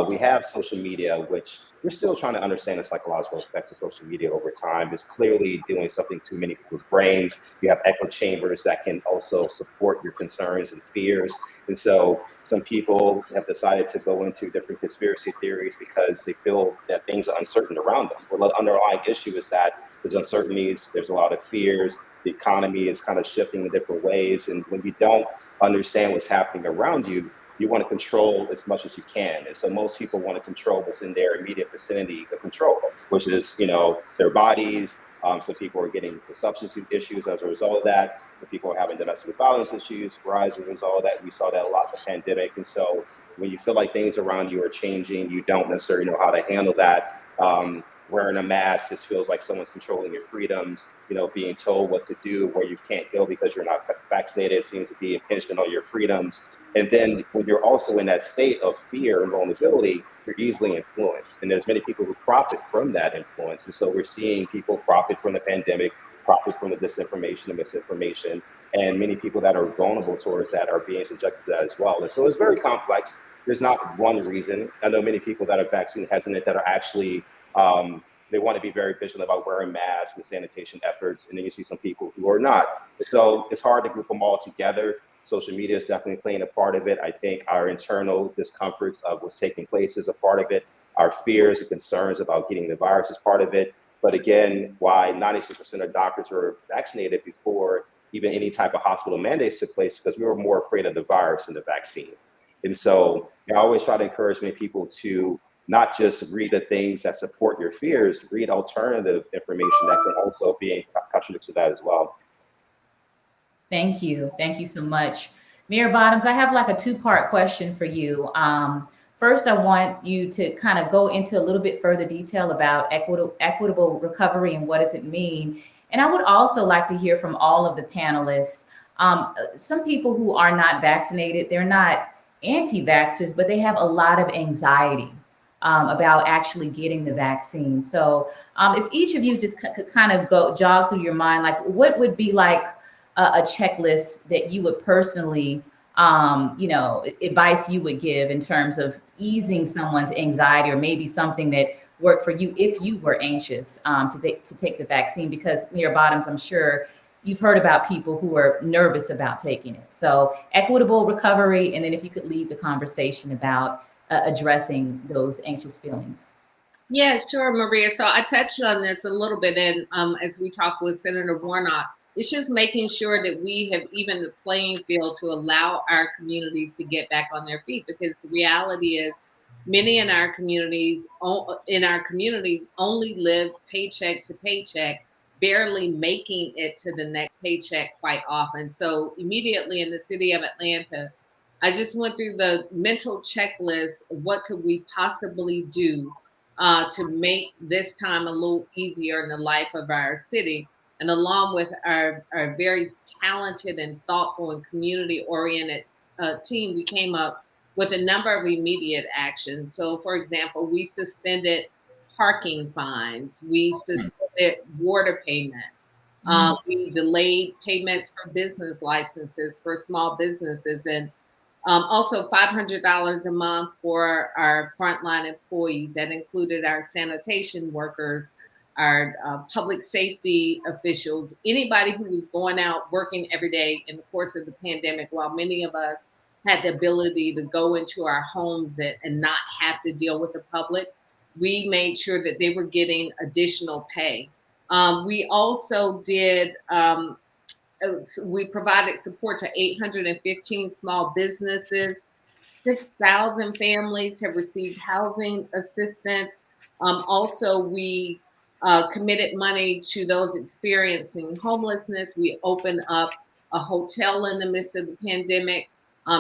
F: We have social media, which we're still trying to understand the psychological effects of social media over time. It's clearly doing something to many people's brains. You have echo chambers that can also support your concerns and fears. And so some people have decided to go into different conspiracy theories because they feel that things are uncertain around them. Well, the underlying issue is that there's uncertainties, there's a lot of fears, the economy is kind of shifting in different ways. And when you don't understand what's happening around you, you want to control as much as you can. And so most people want to control what's in their immediate vicinity of control, which is, their bodies. Some people are getting substance use issues as a result of that. Some people are having domestic violence issues rising as a result of that. We saw that a lot in the pandemic. And so when you feel like things around you are changing, you don't necessarily know how to handle that. Wearing a mask just feels like someone's controlling your freedoms, being told what to do, where you can't go because you're not vaccinated seems to be impingement on your freedoms. And then when you're also in that state of fear and vulnerability, you're easily influenced. And there's many people who profit from that influence. And so we're seeing people profit from the pandemic, profit from the disinformation and misinformation. And many people that are vulnerable towards that are being subjected to that as well. And so it's very complex. There's not one reason. I know many people that are vaccine hesitant that are actually they want to be very vigilant about wearing masks and sanitation efforts. And then you see some people who are not. So it's hard to group them all together. Social media is definitely playing a part of it. I think our internal discomforts of what's taking place is a part of it. Our fears and concerns about getting the virus is part of it. But again, why 96% of doctors were vaccinated before even any type of hospital mandates took place, because we were more afraid of the virus than the vaccine. And so I always try to encourage many people to not just read the things that support your fears, read alternative information that can also be in contradiction to that as well.
B: Thank you. Thank you so much. Mayor Bottoms, I have like a two-part question for you. First, I want you to kind of go into a little bit further detail about equitable recovery and what does it mean. And I would also like to hear from all of the panelists. Some people who are not vaccinated, they're not anti-vaxxers, but they have a lot of anxiety about actually getting the vaccine. So if each of you just could kind of go jog through your mind, like what would be like a checklist that you would personally, advice you would give in terms of easing someone's anxiety, or maybe something that worked for you if you were anxious to take the vaccine? Because Mayor Bottoms, I'm sure you've heard about people who are nervous about taking it. So equitable recovery, and then if you could lead the conversation about addressing those anxious feelings.
C: Yeah, sure, Maria. So I touched on this a little bit in as we talked with Senator Warnock. It's just making sure that we have even the playing field to allow our communities to get back on their feet, because the reality is many in our communities only live paycheck to paycheck barely making it to the next paycheck quite often. So immediately in the city of Atlanta, I just went through the mental checklist of what could we possibly do to make this time a little easier in the life of our city. And along with our very talented and thoughtful and community oriented team, we came up with a number of immediate actions. So, for example, we suspended parking fines, we suspended water payments, we delayed payments for business licenses for small businesses, and also $500 a month for our frontline employees. That included our sanitation workers, our public safety officials, anybody who was going out working every day in the course of the pandemic, while many of us had the ability to go into our homes and not have to deal with the public. We made sure that they were getting additional pay. We also did we provided support to 815 small businesses. 6,000 families have received housing assistance. Also, we committed money to those experiencing homelessness. We opened up a hotel in the midst of the pandemic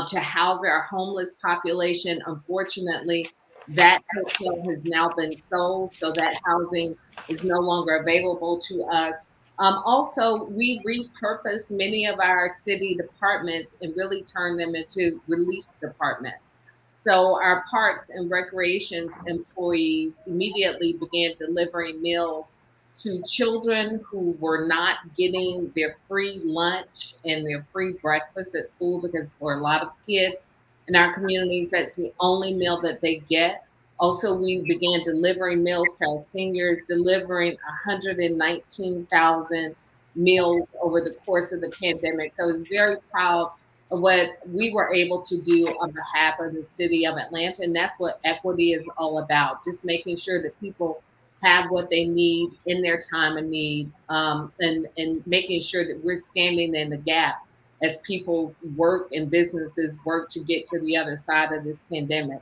C: to house our homeless population. Unfortunately, that hotel has now been sold, so that housing is no longer available to us. Also, we repurposed many of our city departments and really turned them into relief departments. So our parks and recreations employees immediately began delivering meals to children who were not getting their free lunch and their free breakfast at school, because for a lot of kids in our communities, that's the only meal that they get. Also, we began delivering meals to our seniors, delivering 119,000 meals over the course of the pandemic. So I was very proud of what we were able to do on behalf of the city of Atlanta. And that's what equity is all about, just making sure that people have what they need in their time of need, and making sure that we're standing in the gap as people work and businesses work to get to the other side of this pandemic.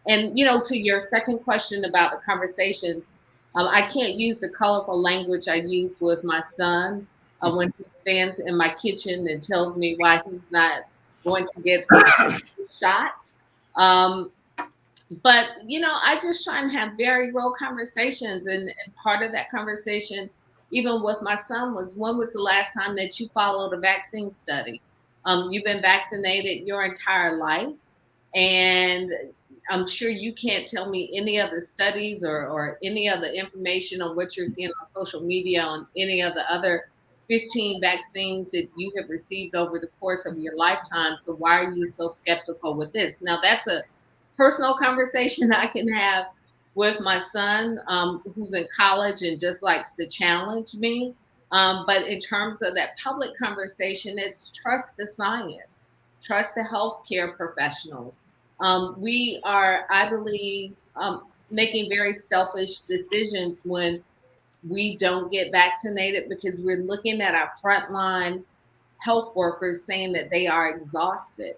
C: And to your second question about the conversations, I can't use the colorful language I use with my son when he stands in my kitchen and tells me why he's not going to get the shot. Um, but I just try and have very real conversations, and part of that conversation, even with my son, was, when was the last time that you followed a vaccine study? You've been vaccinated your entire life, and I'm sure you can't tell me any of the studies or any of the information on what you're seeing on social media on any of the other 15 vaccines that you have received over the course of your lifetime. So why are you so skeptical with this? Now, that's a personal conversation I can have with my son, who's in college and just likes to challenge me. But in terms of that public conversation, it's trust the science, trust the healthcare professionals. We are, I believe, making very selfish decisions when we don't get vaccinated, because we're looking at our frontline health workers saying that they are exhausted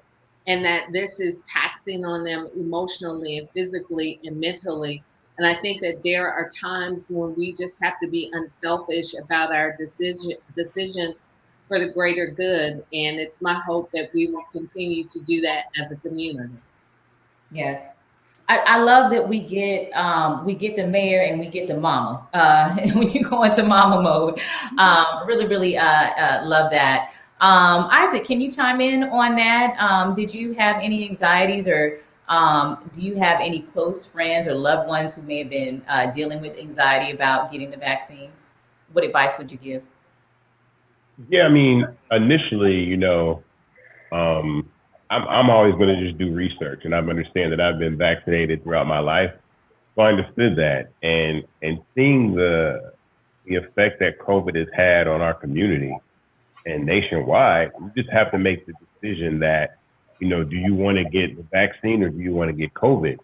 C: and that this is taxing on them emotionally and physically and mentally. And I think that there are times when we just have to be unselfish about our decisions for the greater good. And it's my hope that we will continue to do that as a community.
B: Yes. I love that we get the mayor and we get the mama when you go into mama mode. Really, really love that. Isaac, can you chime in on that? Did you have any anxieties, or do you have any close friends or loved ones who may have been dealing with anxiety about getting the vaccine? What advice would you give?
I: Yeah, I mean, initially, I'm always going to just do research, and I understand that I've been vaccinated throughout my life. So I understood that, and seeing the effect that COVID has had on our community and nationwide, you just have to make the decision that, do you want to get the vaccine or do you want to get COVID?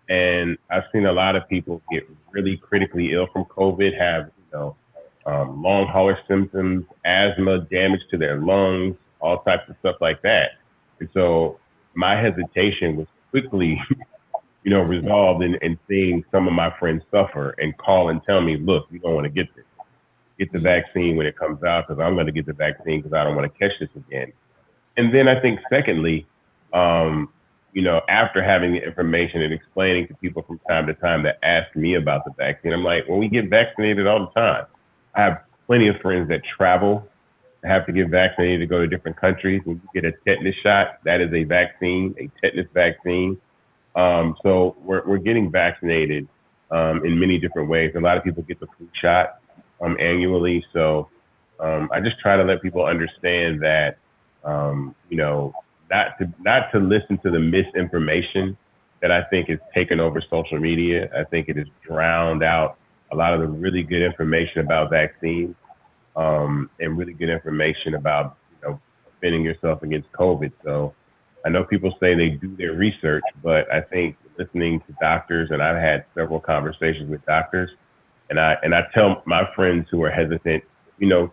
I: And I've seen a lot of people get really critically ill from COVID, have, long hauler symptoms, asthma, damage to their lungs, all types of stuff like that. And so my hesitation was quickly, resolved in seeing some of my friends suffer and call and tell me, look, you don't want to get this. get the vaccine when it comes out because I'm going to get the vaccine because I don't want to catch this again. And then I think secondly, after having the information and explaining to people from time to time that ask me about the vaccine, I'm like, well, we get vaccinated all the time. I have plenty of friends that travel, have to get vaccinated to go to different countries. When you get a tetanus shot, that is a vaccine, a tetanus vaccine. So we're getting vaccinated in many different ways. A lot of people get the flu shot annually. So I just try to let people understand that, not to listen to the misinformation that I think is taken over social media. I think it has drowned out a lot of the really good information about vaccines and really good information about, defending yourself against COVID. So I know people say they do their research, but I think listening to doctors, and I've had several conversations with doctors, and I tell my friends who are hesitant,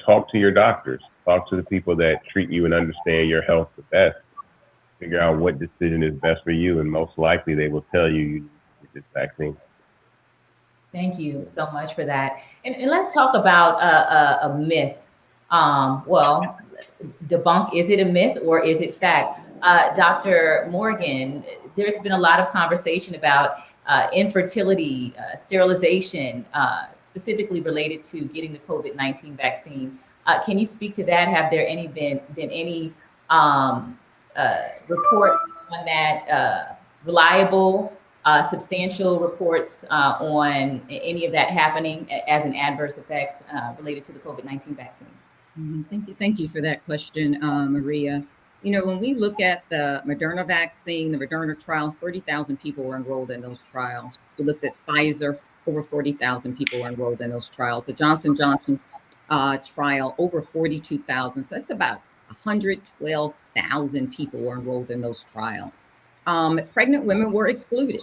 I: talk to your doctors, talk to the people that treat you and understand your health the best, figure out what decision is best for you, and most likely they will tell you you need to get this vaccine.
B: Thank you so much for that. And let's talk about a myth. Well, debunk, is it a myth or is it fact? Dr. Morgan, there's been a lot of conversation about infertility, sterilization, specifically related to getting the COVID-19 vaccine. Can you speak to that? Have there been any reports on that, reliable, substantial reports on any of that happening as an adverse effect related to the COVID-19 vaccines?
E: Thank you for that question, Maria. When we look at the Moderna vaccine, the Moderna trials, 30,000 people were enrolled in those trials. We looked at Pfizer, over 40,000 people were enrolled in those trials. The Johnson & Johnson trial, over 42,000. So that's about 112,000 people were enrolled in those trials. Pregnant women were excluded.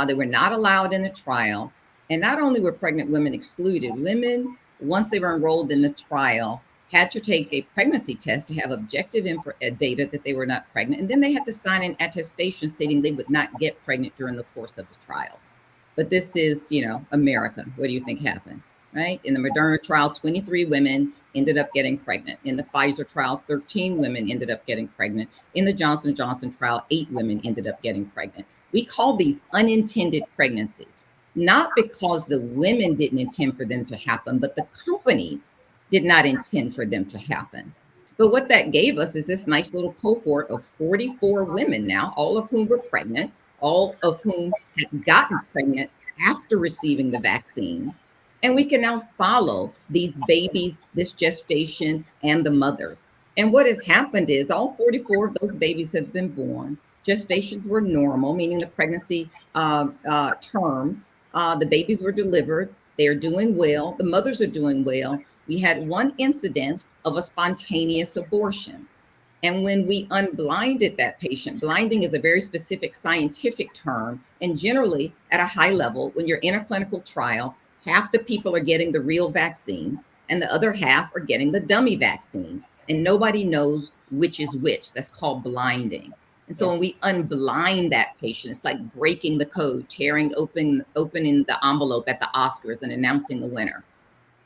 E: They were not allowed in the trial. And not only were pregnant women excluded, women, once they were enrolled in the trial, had to take a pregnancy test to have objective data that they were not pregnant. And then they had to sign an attestation stating they would not get pregnant during the course of the trials. But this is, America. What do you think happened? Right? In the Moderna trial, 23 women ended up getting pregnant. In the Pfizer trial, 13 women ended up getting pregnant. In the Johnson & Johnson trial, 8 women ended up getting pregnant. We call these unintended pregnancies, not because the women didn't intend for them to happen, but the companies did not intend for them to happen. But what that gave us is this nice little cohort of 44 women now, all of whom were pregnant, all of whom had gotten pregnant after receiving the vaccine. And we can now follow these babies, this gestation, and the mothers. And what has happened is all 44 of those babies have been born. Gestations were normal, meaning the pregnancy term. The babies were delivered. They are doing well. The mothers are doing well. We had one incident of a spontaneous abortion. And when we unblinded that patient, blinding is a very specific scientific term. And generally, at a high level, when you're in a clinical trial, half the people are getting the real vaccine and the other half are getting the dummy vaccine. And nobody knows which is which. That's called blinding. And so when we unblind that patient, it's like breaking the code, tearing opening the envelope at the Oscars and announcing the winner.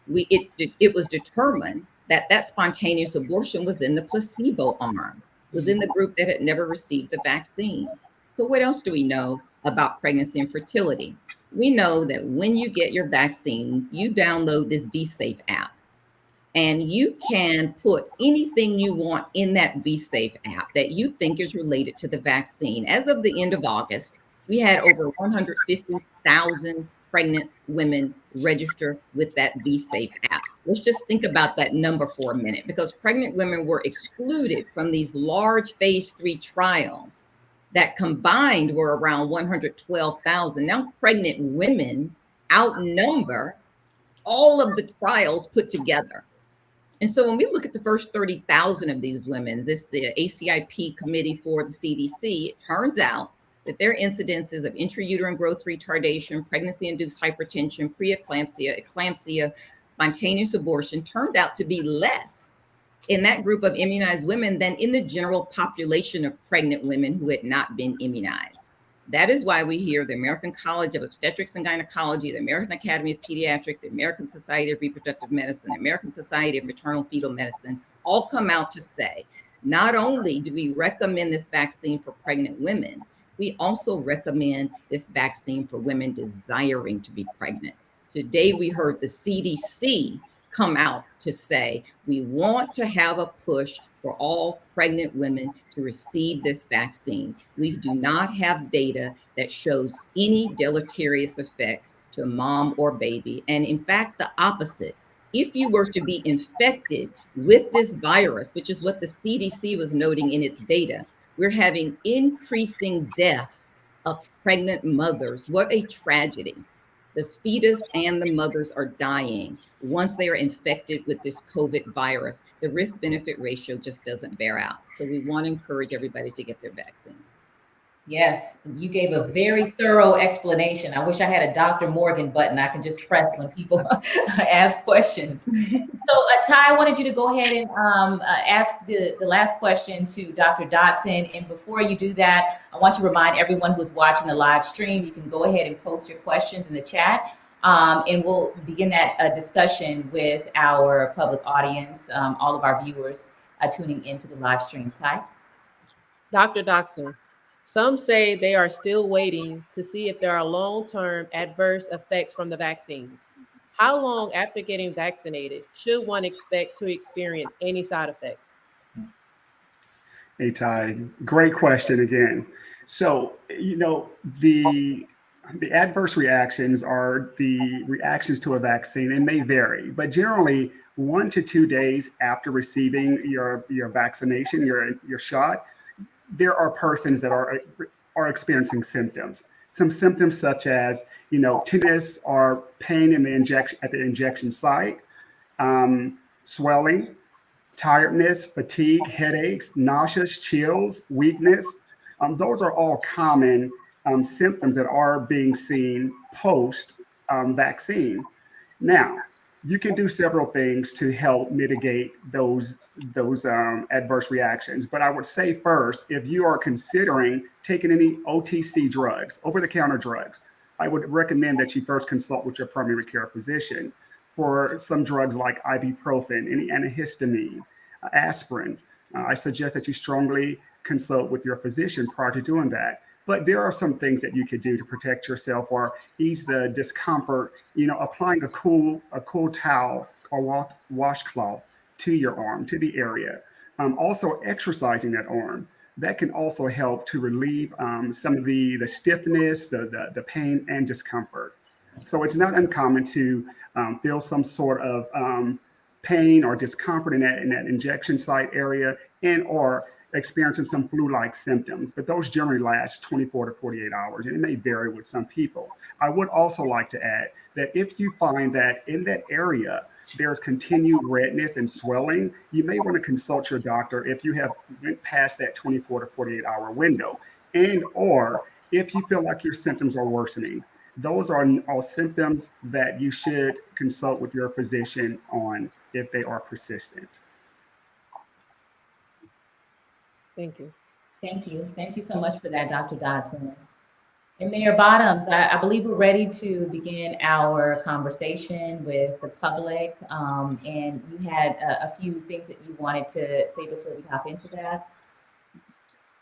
E: It was determined that spontaneous abortion was in the placebo arm, was in the group that had never received the vaccine. So what else do we know about pregnancy and fertility? We know that when you get your vaccine, you download this Be Safe app. And you can put anything you want in that Be Safe app that you think is related to the vaccine. As of the end of August, we had over 150,000 pregnant women register with that Be Safe app. Let's just think about that number for a minute, because pregnant women were excluded from these large phase 3 trials that combined were around 112,000. Now pregnant women outnumber all of the trials put together. And so when we look at the first 30,000 of these women, this ACIP committee for the CDC, it turns out that their incidences of intrauterine growth retardation, pregnancy-induced hypertension, preeclampsia, eclampsia, spontaneous abortion turned out to be less in that group of immunized women than in the general population of pregnant women who had not been immunized. That is why we hear the American College of Obstetrics and Gynecology, the American Academy of Pediatrics, the American Society of Reproductive Medicine, the American Society of Maternal Fetal Medicine all come out to say, not only do we recommend this vaccine for pregnant women, we also recommend this vaccine for women desiring to be pregnant. Today, we heard the CDC come out to say we want to have a push for all pregnant women to receive this vaccine. We do not have data that shows any deleterious effects to mom or baby. And in fact, the opposite. If you were to be infected with this virus, which is what the CDC was noting in its data, we're having increasing deaths of pregnant mothers. What a tragedy. The fetus and the mothers are dying once they are infected with this COVID virus. The risk benefit ratio just doesn't bear out. So we want to encourage everybody to get their vaccines.
B: Yes, you gave a very thorough explanation. I wish I had a Dr. Morgan button I can just press when people ask questions. So, Ty, I wanted you to go ahead and ask the last question to Dr. Dotson. And before you do that, I want to remind everyone who's watching the live stream, you can go ahead and post your questions in the chat. And we'll begin that discussion with our public audience, all of our viewers tuning into the live stream. Ty?
J: Dr. Dotson, some say they are still waiting to see if there are long-term adverse effects from the vaccines. How long after getting vaccinated should one expect to experience any side effects?
G: Hey, Ty, great question again. So, the adverse reactions are the reactions to a vaccine. It may vary, but generally 1 to 2 days after receiving your vaccination, your shot, there are persons that are experiencing symptoms. Some symptoms such as, tenderness or pain in the injection site, swelling, tiredness, fatigue, headaches, nausea, chills, weakness. Those are all common symptoms that are being seen post vaccine. Now, you can do several things to help mitigate those adverse reactions. But I would say first, if you are considering taking any OTC drugs, over-the-counter drugs, I would recommend that you first consult with your primary care physician for some drugs like ibuprofen, any antihistamine, aspirin. I suggest that you strongly consult with your physician prior to doing that. But there are some things that you could do to protect yourself or ease the discomfort. Applying a cool towel or washcloth to your arm, to the area. Also exercising that arm. That can also help to relieve some of the stiffness, the pain and discomfort. So it's not uncommon to feel some sort of pain or discomfort in that injection site area or experiencing some flu-like symptoms, but those generally last 24 to 48 hours, and it may vary with some people. I would also like to add that if you find that in that area there's continued redness and swelling, you may want to consult your doctor if you have went past that 24 to 48 hour window, or if you feel like your symptoms are worsening. Those are all symptoms that you should consult with your physician on if they are persistent.
J: Thank you.
B: Thank you. Thank you so much for that, Dr. Dodson. And Mayor Bottoms, I believe we're ready to begin our conversation with the public. And you had a few things that you wanted to say before we hop into that.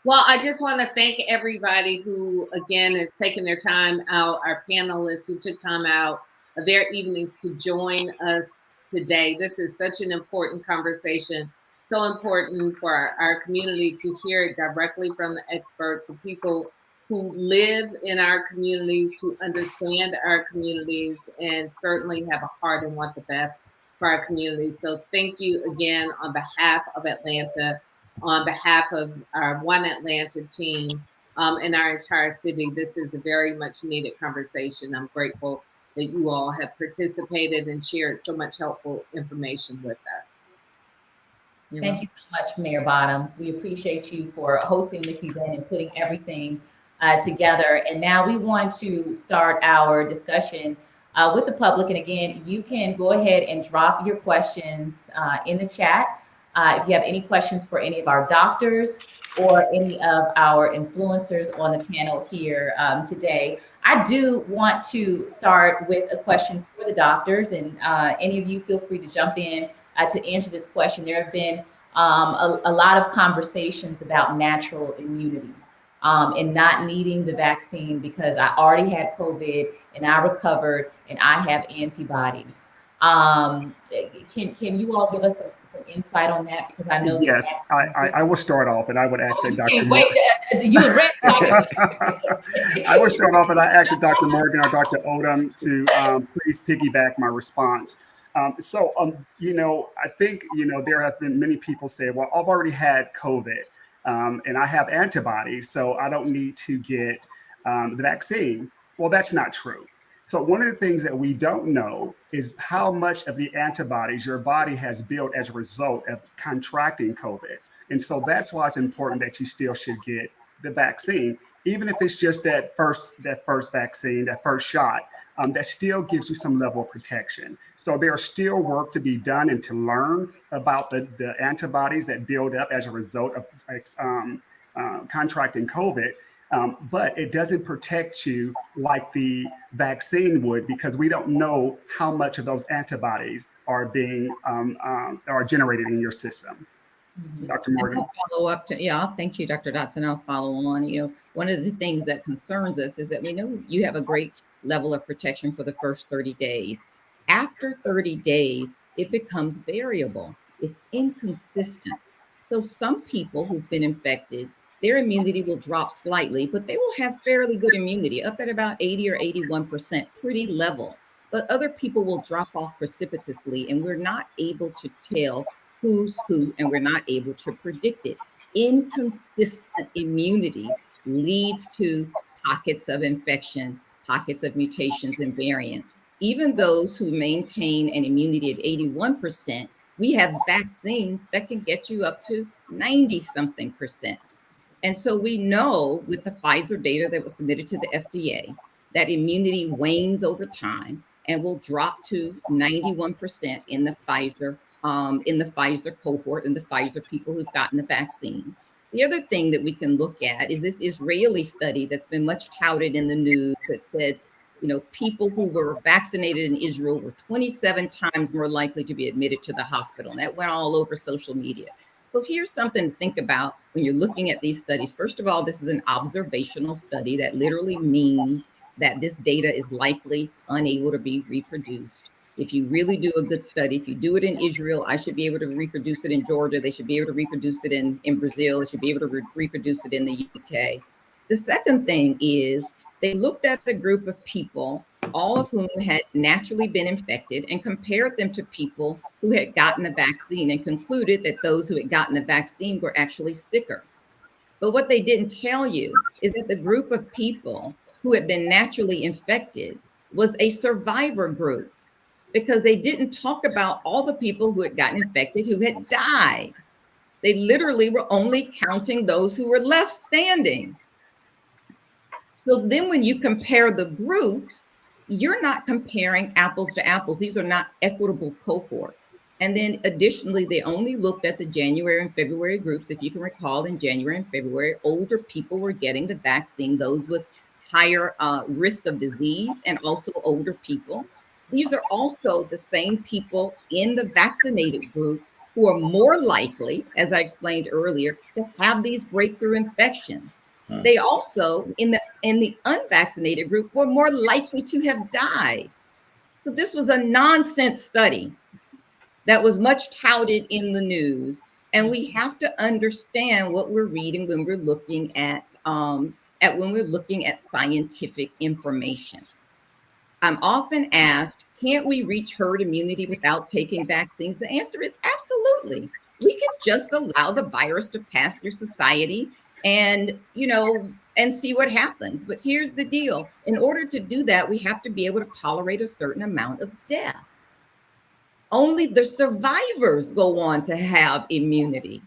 C: Well, I just want to thank everybody who, again, is taking their time out, our panelists who took time out of their evenings to join us today. This is such an important conversation, so important for our community to hear it directly from the experts, the people who live in our communities, who understand our communities, and certainly have a heart and want the best for our communities. So thank you again on behalf of Atlanta, on behalf of our One Atlanta team, and our entire city. This is a very much needed conversation. I'm grateful that you all have participated and shared so much helpful information with us.
B: Thank you so much, Mayor Bottoms. We appreciate you for hosting this event and putting everything together. And now we want to start our discussion with the public. And again, you can go ahead and drop your questions in the chat. If you have any questions for any of our doctors or any of our influencers on the panel here today, I do want to start with a question for the doctors, and any of you feel free to jump in to answer this question. There have been a lot of conversations about natural immunity and not needing the vaccine because I already had COVID and I recovered and I have antibodies. Can you all give us some insight on that? Because I know that
G: Yes, I will start off, and I would ask that
B: you
G: Dr.
B: can't wait. You would read.
G: I will start off, and I ask that Dr. Morgan or Dr. Odom to please piggyback my response. I think, there has been many people say, well, I've already had COVID and I have antibodies, so I don't need to get the vaccine. Well, that's not true. So one of the things that we don't know is how much of the antibodies your body has built as a result of contracting COVID. And so that's why it's important that you still should get the vaccine, even if it's just that first vaccine, that first shot. That still gives you some level of protection. So there's still work to be done and to learn about the antibodies that build up as a result of contracting COVID. But it doesn't protect you like the vaccine would, because we don't know how much of those antibodies are being are generated in your system. Dr. Morgan.
E: I'll follow up thank you, Dr. Dotson. I'll follow on. One of the things that concerns us is that we know you have a great level of protection for the first 30 days. After 30 days, it becomes variable. It's inconsistent. So some people who've been infected, their immunity will drop slightly, but they will have fairly good immunity, up at about 80 or 81%, pretty level. But other people will drop off precipitously, and we're not able to tell who's who, and we're not able to predict it. Inconsistent immunity leads to pockets of infection, pockets of mutations and variants. Even those who maintain an immunity at 81%, we have vaccines that can get you up to 90-something percent. And so we know with the Pfizer data that was submitted to the FDA that immunity wanes over time and will drop to 91% in the Pfizer cohort, and the Pfizer people who've gotten the vaccine. The other thing that we can look at is this Israeli study that's been much touted in the news that said, people who were vaccinated in Israel were 27 times more likely to be admitted to the hospital. And that went all over social media. So here's something to think about when you're looking at these studies. First of all, this is an observational study. That literally means that this data is likely unable to be reproduced. If you really do a good study, if you do it in Israel, I should be able to reproduce it in Georgia. They should be able to reproduce it in Brazil. They should be able to reproduce it in the UK. The second thing is they looked at a group of people, all of whom had naturally been infected, and compared them to people who had gotten the vaccine, and concluded that those who had gotten the vaccine were actually sicker. But what they didn't tell you is that the group of people who had been naturally infected was a survivor group, because they didn't talk about all the people who had gotten infected who had died. They literally were only counting those who were left standing. So then when you compare the groups, you're not comparing apples to apples. These are not equitable cohorts. And then additionally, they only looked at the January and February groups. If you can recall, in January and February, older people were getting the vaccine, those with higher risk of disease, and also older people. These are also the same people in the vaccinated group who are more likely, as I explained earlier, to have these breakthrough infections. They also, in the unvaccinated group, were more likely to have died. So this was a nonsense study that was much touted in the news. And we have to understand what we're reading when we're looking at scientific information. I'm often asked, can't we reach herd immunity without taking vaccines? The answer is absolutely. We can just allow the virus to pass through society and see what happens. But here's the deal. In order to do that, we have to be able to tolerate a certain amount of death. Only the survivors go on to have immunity.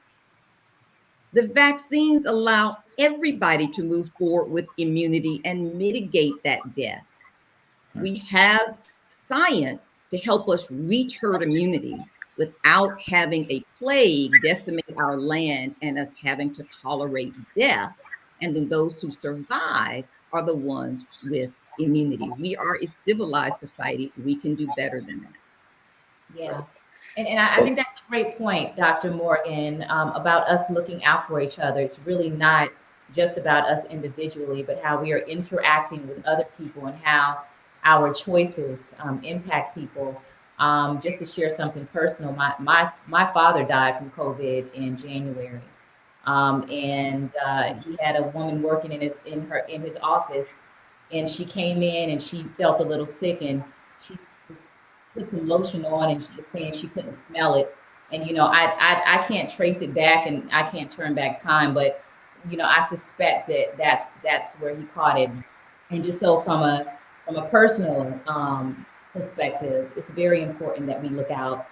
E: The vaccines allow everybody to move forward with immunity and mitigate that death. We have science to help us reach herd immunity without having a plague decimate our land and us having to tolerate death. And then those who survive are the ones with immunity. We are a civilized society. We can do better than that.
B: Yeah. And I think that's a great point, Dr. Morgan, about us looking out for each other. It's really not just about us individually, but how we are interacting with other people and how our choices impact people. Just to share something personal, my father died from COVID in January, and he had a woman working in his office, and she came in and she felt a little sick, and she put some lotion on, and she was saying she couldn't smell it. And I can't trace it back, and I can't turn back time, but I suspect that that's where he caught it. And just so from a personal perspective, it's very important that we look out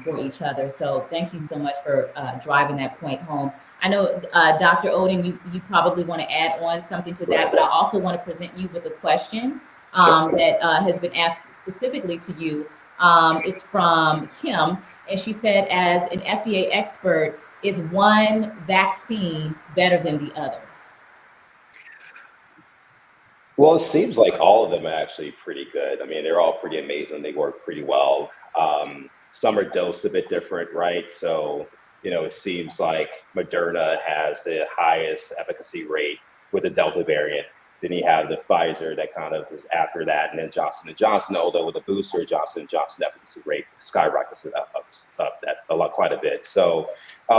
B: for each other. So thank you so much for driving that point home. I know, Dr. Odin, you probably want to add on something to that, but I also want to present you with a question that has been asked specifically to you. It's from Kim, and she said, as an FDA expert, is one vaccine better than the other?
F: Well, it seems like all of them are actually pretty good. I mean, they're all pretty amazing. They work pretty well. Some are dosed a bit different, right? So, it seems like Moderna has the highest efficacy rate with the Delta variant. Then you have the Pfizer that kind of is after that, and then Johnson & Johnson, although with the booster, Johnson & Johnson efficacy rate skyrockets it up that a lot, quite a bit. So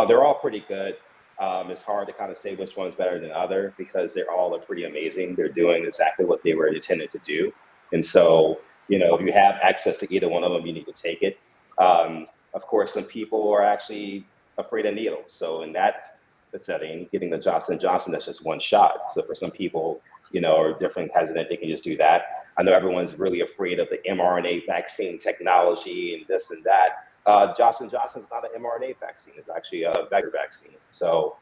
F: they're all pretty good. It's hard to kind of say which one's better than the other because they're all are pretty amazing. They're doing exactly what they were intended to do. And so, if you have access to either one of them, you need to take it. Of course, some people are actually afraid of needles. So in that setting, getting the Johnson & Johnson, that's just one shot. So for some people, are different hesitant, they can just do that. I know everyone's really afraid of the mRNA vaccine technology and this and that. Johnson & Johnson is not an mRNA vaccine. It's actually a vector vaccine. So,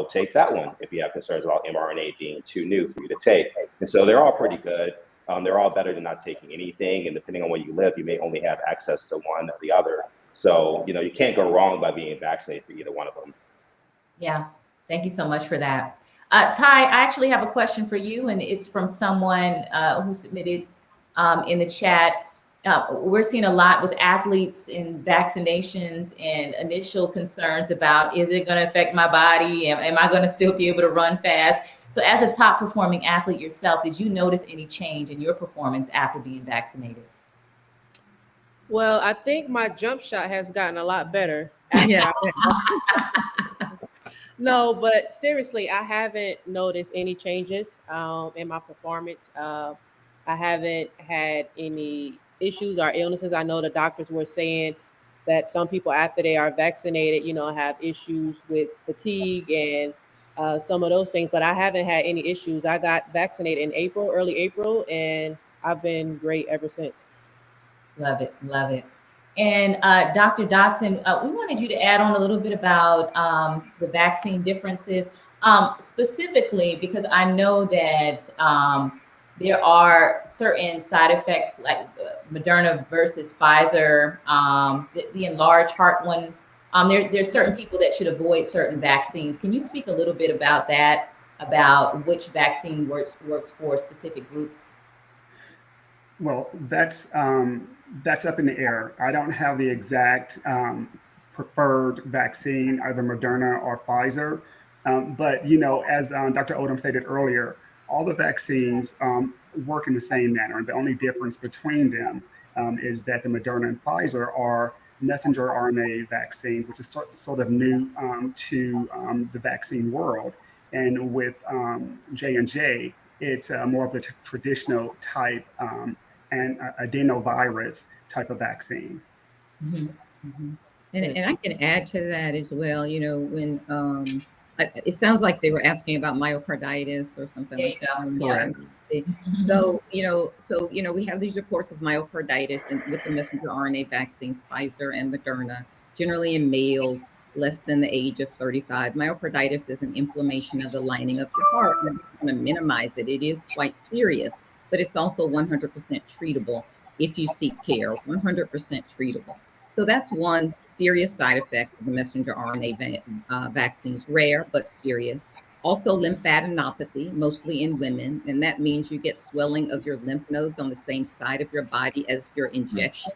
F: take that one if you have concerns about mRNA being too new for you to take. And so they're all pretty good. They're all better than not taking anything. And depending on where you live, you may only have access to one or the other. So, you can't go wrong by being vaccinated for either one of them.
B: Yeah, thank you so much for that. Ty, I actually have a question for you, and it's from someone who submitted in the chat. We're seeing a lot with athletes in vaccinations and initial concerns about, is it going to affect my body? Am I going to still be able to run fast? So as a top performing athlete yourself, did you notice any change in your performance after being vaccinated?
J: Well, I think my jump shot has gotten a lot better after
E: Yeah.
J: No, but seriously, I haven't noticed any changes in my performance. I haven't had any issues or illnesses. I know the doctors were saying that some people after they are vaccinated, have issues with fatigue and some of those things, but I haven't had any issues. I got vaccinated in April, early April, and I've been great ever since.
B: Love it, love it. And Dr. Dotson, we wanted you to add on a little bit about the vaccine differences, specifically because I know that there are certain side effects like Moderna versus Pfizer, the enlarged heart one. There's certain people that should avoid certain vaccines. Can you speak a little bit about that, about which vaccine works for specific groups?
G: Well, that's up in the air. I don't have the exact preferred vaccine, either Moderna or Pfizer. But as Dr. Odom stated earlier, all the vaccines work in the same manner. The only difference between them is that the Moderna and Pfizer are messenger RNA vaccines, which is sort of new to the vaccine world. And with J&J, it's more of a traditional type and adenovirus type of vaccine.
B: Mm-hmm. Mm-hmm.
E: And I can add to that as well. When it sounds like they were asking about myocarditis or something
B: There
E: like
B: you
E: that.
B: go.
E: Yeah. So we have these reports of myocarditis with the messenger RNA vaccines, Pfizer and Moderna, generally in males less than the age of 35. Myocarditis is an inflammation of the lining of your heart. And I'm going to minimize it. It is quite serious, but it's also 100% treatable if you seek care, 100% treatable. So that's one serious side effect of the messenger RNA vaccines, rare but serious. Also, lymphadenopathy, mostly in women, and that means you get swelling of your lymph nodes on the same side of your body as your injection.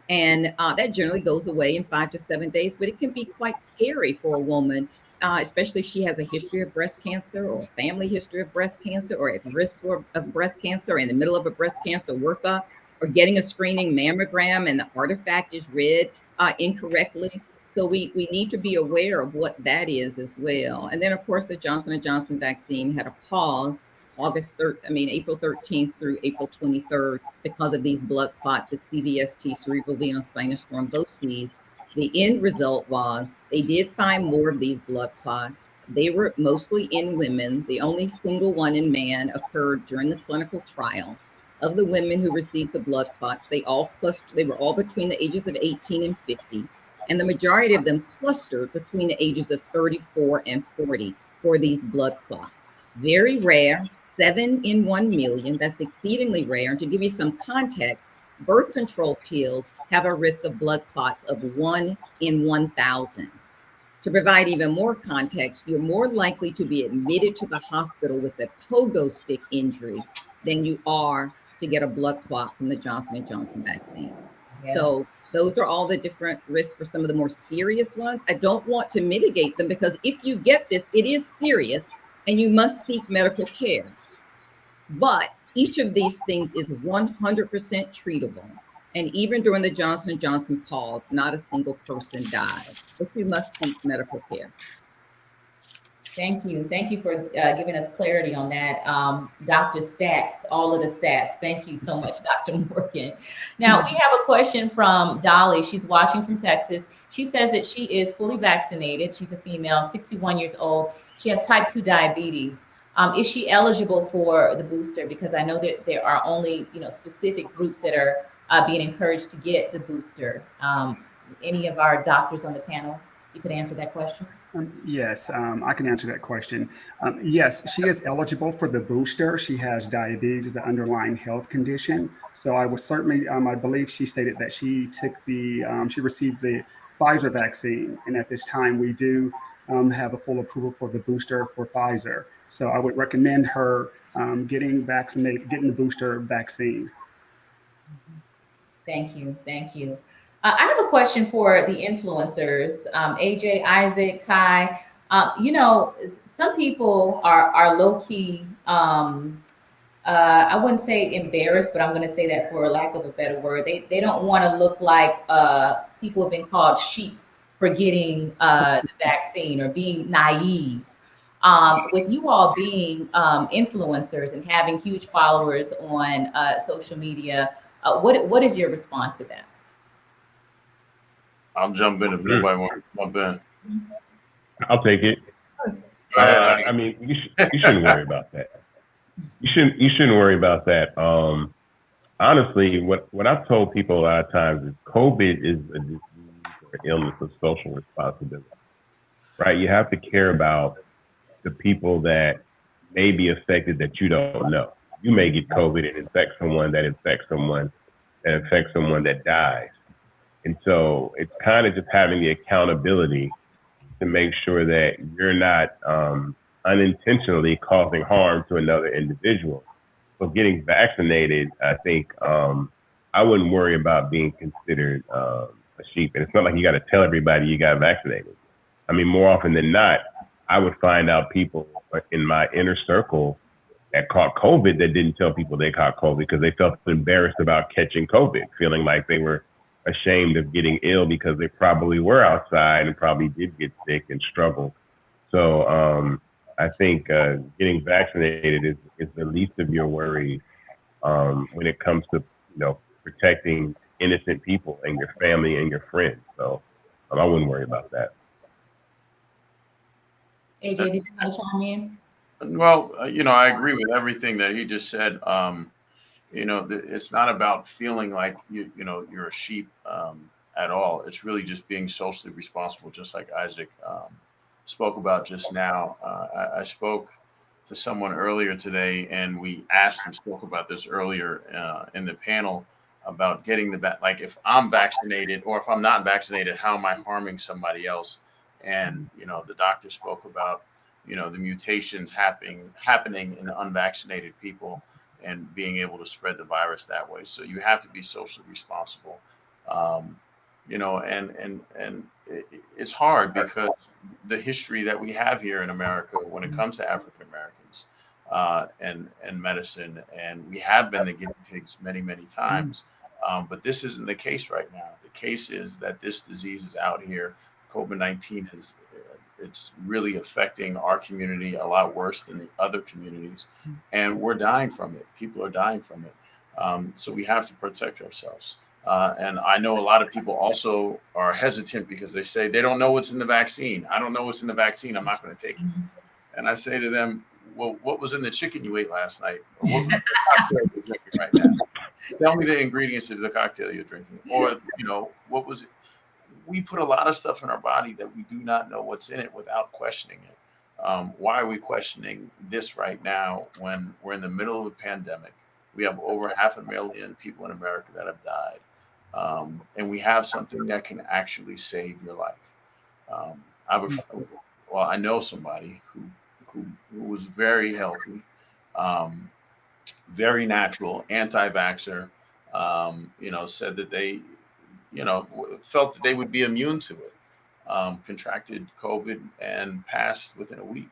E: And that generally goes away in 5 to 7 days, but it can be quite scary for a woman, especially if she has a history of breast cancer or a family history of breast cancer or at risk of breast cancer or in the middle of a breast cancer workup or getting a screening mammogram and the artifact is read incorrectly. So we need to be aware of what that is as well. And then, of course, the Johnson & Johnson vaccine had a pause April 13th through April 23rd because of these blood clots, the CVST, cerebral venous sinus thrombosis. The end result was they did find more of these blood clots. They were mostly in women. The only single one in man occurred during the clinical trials. Of the women who received the blood clots, they were all between the ages of 18 and 50. And the majority of them clustered between the ages of 34 and 40 for these blood clots. Very rare, 7 in 1 million. That's exceedingly rare. And to give you some context, birth control pills have a risk of blood clots of 1 in 1,000. To provide even more context, you're more likely to be admitted to the hospital with a pogo stick injury than you are to get a blood clot from the Johnson & Johnson vaccine.
B: Yeah.
E: So those are all the different risks for some of the more serious ones. I don't want to mitigate them because if you get this, it is serious and you must seek medical care. But each of these things is 100% treatable. And even during the Johnson & Johnson pause, not a single person died. But you must seek medical care.
B: Thank you. Thank you for giving us clarity on that. Dr. Stats, all of the stats. Thank you so much, Dr. Morgan. Now, we have a question from Dolly. She's watching from Texas. She says that she is fully vaccinated. She's a female, 61 years old. She has type 2 diabetes. Is she eligible for the booster? Because I know that there are only, specific groups that are being encouraged to get the booster. Any of our doctors on the panel, you could answer that question?
G: Yes, I can answer that question. Yes, she is eligible for the booster. She has diabetes as the underlying health condition. So I was certainly, I believe she stated that she she received the Pfizer vaccine. And at this time, we do have a full approval for the booster for Pfizer. So I would recommend her getting vaccinated, getting the booster vaccine.
B: Thank you. Thank you. I have a question for the influencers, AJ, Isaac, Ty. Some people are low key. I wouldn't say embarrassed, but I'm going to say that for lack of a better word. They don't want to look like people have been called sheep for getting the vaccine or being naive. With you all being influencers and having huge followers on social media, what is your response to that?
H: I'll jump in if nobody wants to jump in.
I: I'll take it. I mean, you shouldn't worry about that. You shouldn't worry about that. Honestly, what I've told people a lot of times is COVID is a disease or illness of social responsibility, right? You have to care about the people that may be affected that you don't know. You may get COVID and infect someone that infects someone that affects someone that dies. And so it's kind of just having the accountability to make sure that you're not unintentionally causing harm to another individual. So getting vaccinated, I think I wouldn't worry about being considered a sheep. And it's not like you got to tell everybody you got vaccinated. I mean, more often than not, I would find out people in my inner circle that caught COVID that didn't tell people they caught COVID because they felt embarrassed about catching COVID, feeling like they were ashamed of getting ill because they probably were outside and probably did get sick and struggle. So I think getting vaccinated is the least of your worries when it comes to protecting innocent people and your family and your friends. So I wouldn't worry about that.
B: AJ, did you want to chime in?
H: Well, I agree with everything that he just said. It's not about feeling like you're a sheep at all. It's really just being socially responsible, just like Isaac spoke about just now. I spoke to someone earlier today, and we asked and spoke about this earlier in the panel about getting like if I'm vaccinated or if I'm not vaccinated, how am I harming somebody else? And the doctor spoke about the mutations happening in unvaccinated people and being able to spread the virus that way. So you have to be socially responsible. Um, and it's hard because the history that we have here in America when it comes to African Americans and medicine, and we have been the guinea pigs many times. But this isn't the case right now. The case is that this disease is out here. COVID-19 is it's really affecting our community a lot worse than the other communities, and we're dying from it. People are dying from it. So we have to protect ourselves. And I know a lot of people also are hesitant because they say they don't know what's in the vaccine. I don't know what's in the vaccine. I'm not going to take it. And I say to them, well, what was in the chicken you ate last night? Or what was the cocktail you're drinking right now? Tell me the ingredients of the cocktail you're drinking. Or, what was it? We put a lot of stuff in our body that we do not know what's in it without questioning it. Why are we questioning this right now when we're in the middle of a pandemic? We have over 500,000 people in America that have died. And we have something that can actually save your life. I know somebody who was very healthy, very natural, anti-vaxxer, said that they, felt that they would be immune to it, contracted COVID and passed within a week.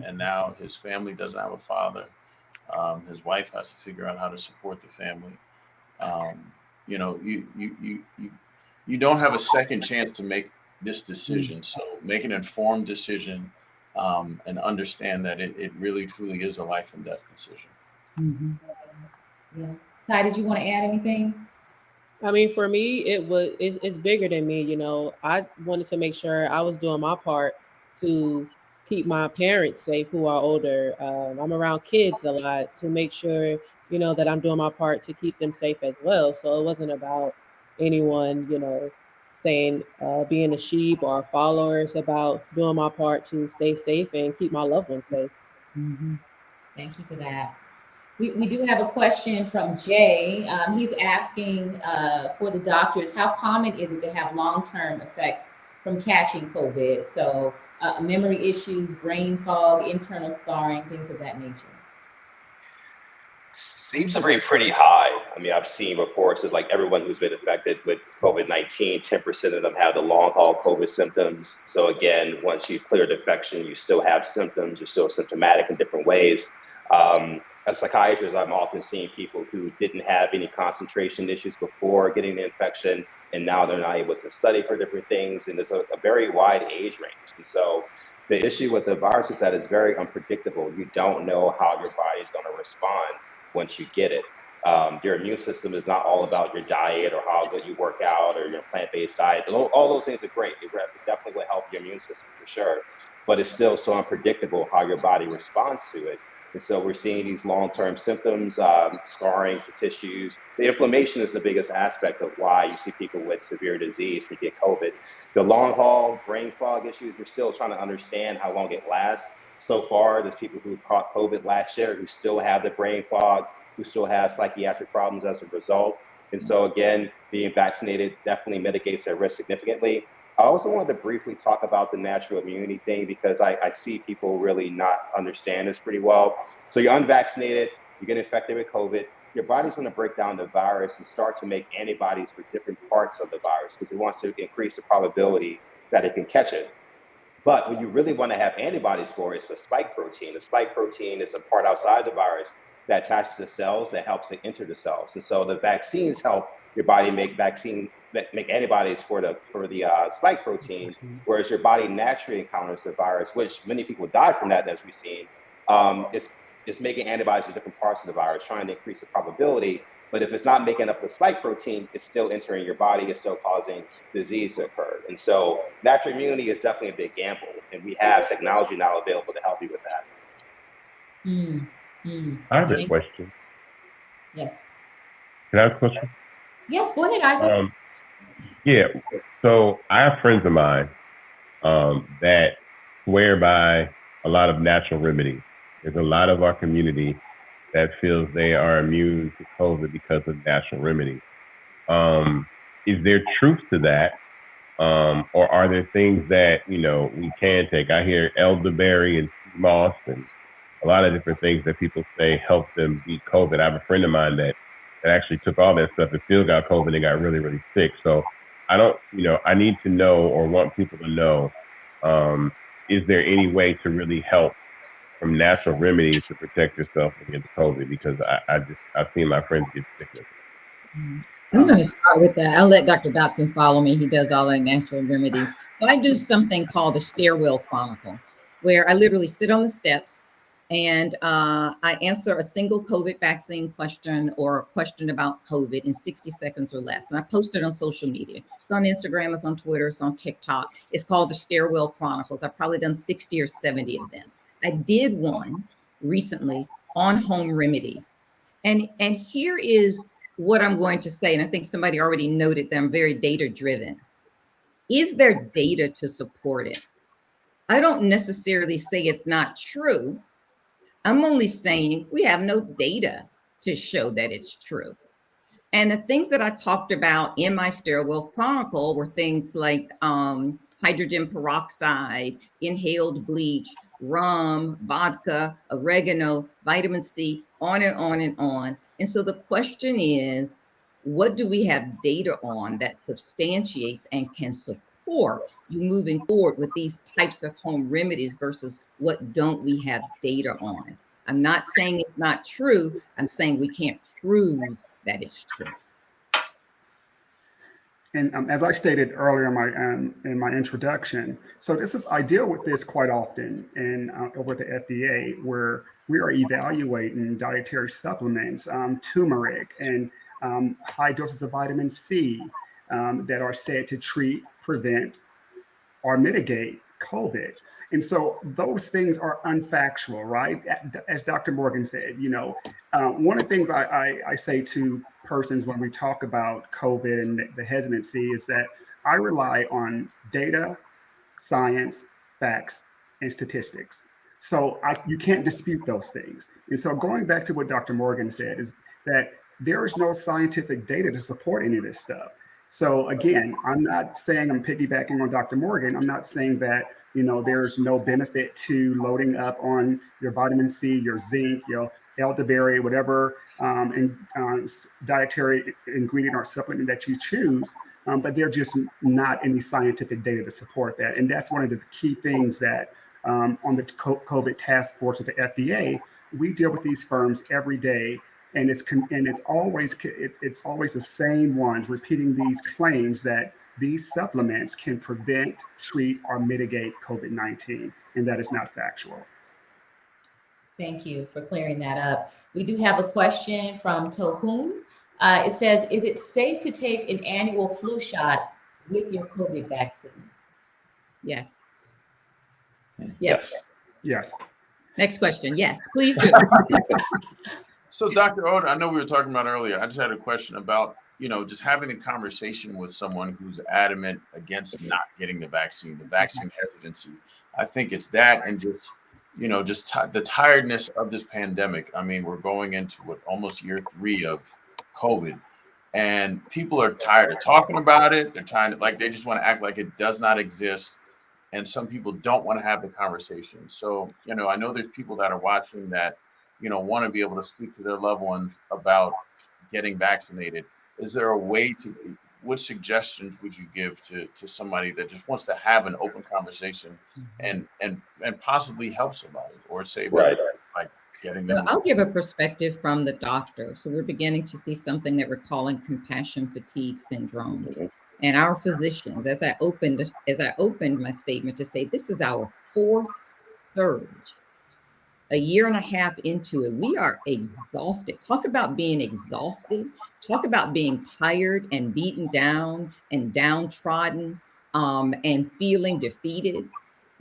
H: And now his family doesn't have a father. His wife has to figure out how to support the family. You don't have a second chance to make this decision. So make an informed decision and understand that it really truly is a life and death decision.
B: Mm-hmm. Yeah. Ty, did you want to add anything?
J: I mean, for me, it's bigger than me. I wanted to make sure I was doing my part to keep my parents safe who are older. I'm around kids a lot to make sure, that I'm doing my part to keep them safe as well. So it wasn't about anyone, saying being a sheep or a follower. It's about doing my part to stay safe and keep my loved ones safe.
B: Mm-hmm. Thank you for that. We do have a question from Jay. He's asking for the doctors, how common is it to have long-term effects from catching COVID? So memory issues, brain fog, internal scarring, things of that nature.
F: Seems to be pretty high. I mean, I've seen reports of like everyone who's been affected with COVID-19, 10% of them have the long haul COVID symptoms. So again, once you clear the infection, you still have symptoms, you're still symptomatic in different ways. As psychiatrists, I'm often seeing people who didn't have any concentration issues before getting the infection, and now they're not able to study for different things. And there's a very wide age range. And so the issue with the virus is that it's very unpredictable. You don't know how your body is going to respond once you get it. Your immune system is not all about your diet or how good you work out or your plant-based diet. All those things are great. It definitely will help your immune system for sure, but it's still so unpredictable how your body responds to it. And so we're seeing these long-term symptoms, scarring to tissues. The inflammation is the biggest aspect of why you see people with severe disease who get COVID. The long haul brain fog issues, we're still trying to understand how long it lasts. So far, there's people who caught COVID last year who still have the brain fog, who still have psychiatric problems as a result. And so again, being vaccinated definitely mitigates that risk significantly. I also wanted to briefly talk about the natural immunity thing because I see people really not understand this pretty well. So you're unvaccinated, you get infected with COVID, your body's going to break down the virus and start to make antibodies for different parts of the virus because it wants to increase the probability that it can catch it. But what you really want to have antibodies for is the spike protein. The spike protein is the part outside the virus that attaches to cells that helps it enter the cells. And so the vaccines help your body make antibodies for the spike protein, whereas your body naturally encounters the virus, which many people die from that, as we've seen. It's making antibodies for different parts of the virus, trying to increase the probability. But if it's not making up the spike protein, it's still entering your body, it's still causing disease to occur. And so natural immunity is definitely a big gamble, and we have technology now available to help you with that.
I: I have a question.
B: Yes.
I: Can I have a question?
B: Yes, go ahead, Isaac.
I: Yeah, so I have friends of mine that swear by a lot of natural remedies. There's a lot of our community that feels they are immune to COVID because of natural remedies. Is there truth to that? Or are there things that, we can take? I hear elderberry and sea moss and a lot of different things that people say help them beat COVID. I have a friend of mine that actually took all that stuff and still got COVID and got really, really sick. So I don't, I need to know or want people to know, is there any way to really help from natural remedies to protect yourself against COVID? Because I've seen my friends get sick with it.
E: I'm going to start with that. I'll let Dr. Dotson follow me. He does all the natural remedies. So I do something called the Stairwell Chronicles, where I literally sit on the steps and I answer a single COVID vaccine question or a question about COVID in 60 seconds or less. And I post it on social media. It's on Instagram, it's on Twitter, it's on TikTok. It's called the Stairwell Chronicles. I've probably done 60 or 70 of them. I did one recently on home remedies. And here is what I'm going to say, and I think somebody already noted that I'm very data driven. Is there data to support it? I don't necessarily say it's not true. I'm only saying we have no data to show that it's true. And the things that I talked about in my Stairwell Chronicle were things like hydrogen peroxide, inhaled bleach, rum, vodka, oregano, vitamin C, on and on and on. And so the question is, what do we have data on that substantiates and can support you moving forward with these types of home remedies versus what don't we have data on? I'm not saying it's not true. I'm saying we can't prove that it's true.
G: And as I stated earlier in my introduction, so I deal with this quite often over the FDA, where we are evaluating dietary supplements, turmeric, and high doses of vitamin C that are said to treat, prevent, or mitigate COVID. And so those things are unfactual, right? As Dr. Morgan said, one of the things I say to persons when we talk about COVID and the hesitancy is that I rely on data, science, facts, and statistics. So you can't dispute those things. And so going back to what Dr. Morgan said is that there is no scientific data to support any of this stuff. So again, I'm not saying I'm piggybacking on Dr. Morgan. I'm not saying that, there's no benefit to loading up on your vitamin C, your zinc, your elderberry, whatever dietary ingredient or supplement that you choose. But there's just not any scientific data to support that. And that's one of the key things that on the COVID task force at the FDA, we deal with these firms every day. And it's always the same ones repeating these claims that these supplements can prevent, treat, or mitigate COVID-19, and that is not factual.
B: Thank you for clearing that up. We do have a question from Tohun. It says, is it safe to take an annual flu shot with your COVID vaccine?
E: Yes. Yes.
G: Yes.
E: Next question. Yes, please do.
H: So, Dr. Oda, I know we were talking about earlier. I just had a question about, just having a conversation with someone who's adamant against not getting the vaccine hesitancy. I think it's that, and just, the tiredness of this pandemic. I mean, we're going into almost year 3 of COVID, and people are tired of talking about it. They're tired they just want to act like it does not exist. And some people don't want to have the conversation. So, I know there's people that are watching that, want to be able to speak to their loved ones about getting vaccinated. Is there a way what suggestions would you give to somebody that just wants to have an open conversation and possibly help somebody or save them, like getting them?
E: So I'll give a perspective from the doctor. So we're beginning to see something that we're calling compassion fatigue syndrome. And our physicians, as I opened my statement to say, this is our 4th surge. A year and a half into it, we are exhausted. Talk about being exhausted. Talk about being tired and beaten down and downtrodden and feeling defeated.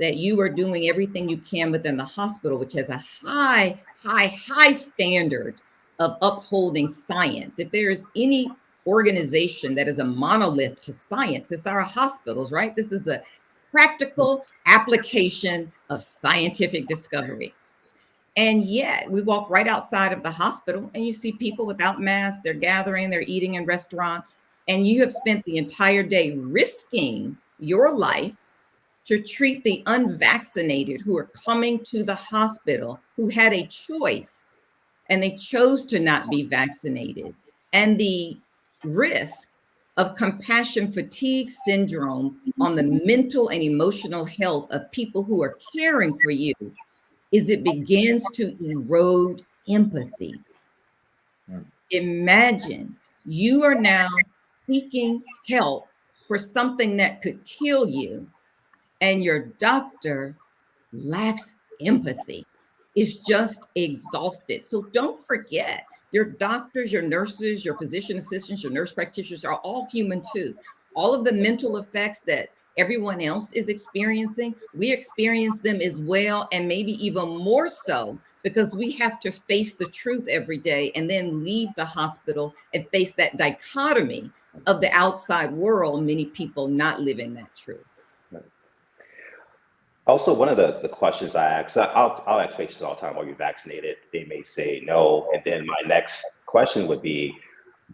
E: That you are doing everything you can within the hospital, which has a high standard of upholding science. If there's any organization that is a monolith to science, it's our hospitals, right? This is the practical application of scientific discovery. And yet we walk right outside of the hospital and you see people without masks, they're gathering, they're eating in restaurants, and you have spent the entire day risking your life to treat the unvaccinated who are coming to the hospital, who had a choice and they chose to not be vaccinated. And the risk of compassion fatigue syndrome on the mental and emotional health of people who are caring for you is it begins to erode empathy. Imagine you are now seeking help for something that could kill you, and your doctor lacks empathy, is just exhausted. So don't forget, your doctors, your nurses, your physician assistants, your nurse practitioners are all human too. All of the mental effects that everyone else is experiencing, we experience them as well, and maybe even more so because we have to face the truth every day and then leave the hospital and face that dichotomy of the outside world, many people not living that truth.
F: Also, one of the questions I ask, I'll ask patients all the time, are you vaccinated? They may say no. And then my next question would be,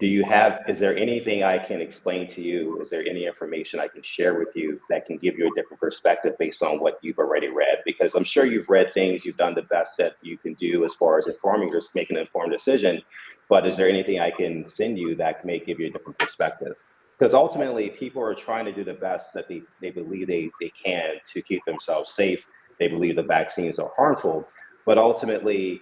F: is there anything I can explain to you? Is there any information I can share with you that can give you a different perspective based on what you've already read? Because I'm sure you've read things, you've done the best that you can do as far as informing or making an informed decision. But is there anything I can send you that may give you a different perspective? Because ultimately, people are trying to do the best that they believe they can to keep themselves safe. They believe the vaccines are harmful. But ultimately,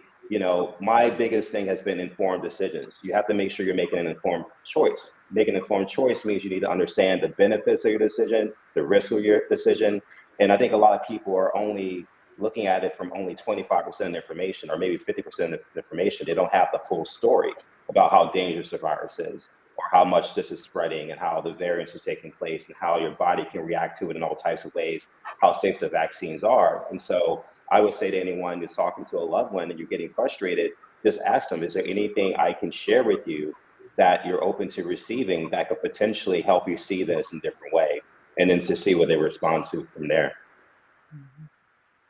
F: my biggest thing has been informed decisions. You have to make sure you're making an informed choice. Making an informed choice means you need to understand the benefits of your decision, the risk of your decision. And I think a lot of people are only looking at it from only 25% of the information, or maybe 50% of the information. They don't have the full story about how dangerous the virus is, or how much this is spreading, and how the variants are taking place, and how your body can react to it in all types of ways, how safe the vaccines are. And so I would say to anyone who's talking to a loved one and you're getting frustrated, just ask them, is there anything I can share with you that you're open to receiving that could potentially help you see this in a different way? And then to see what they respond to from there.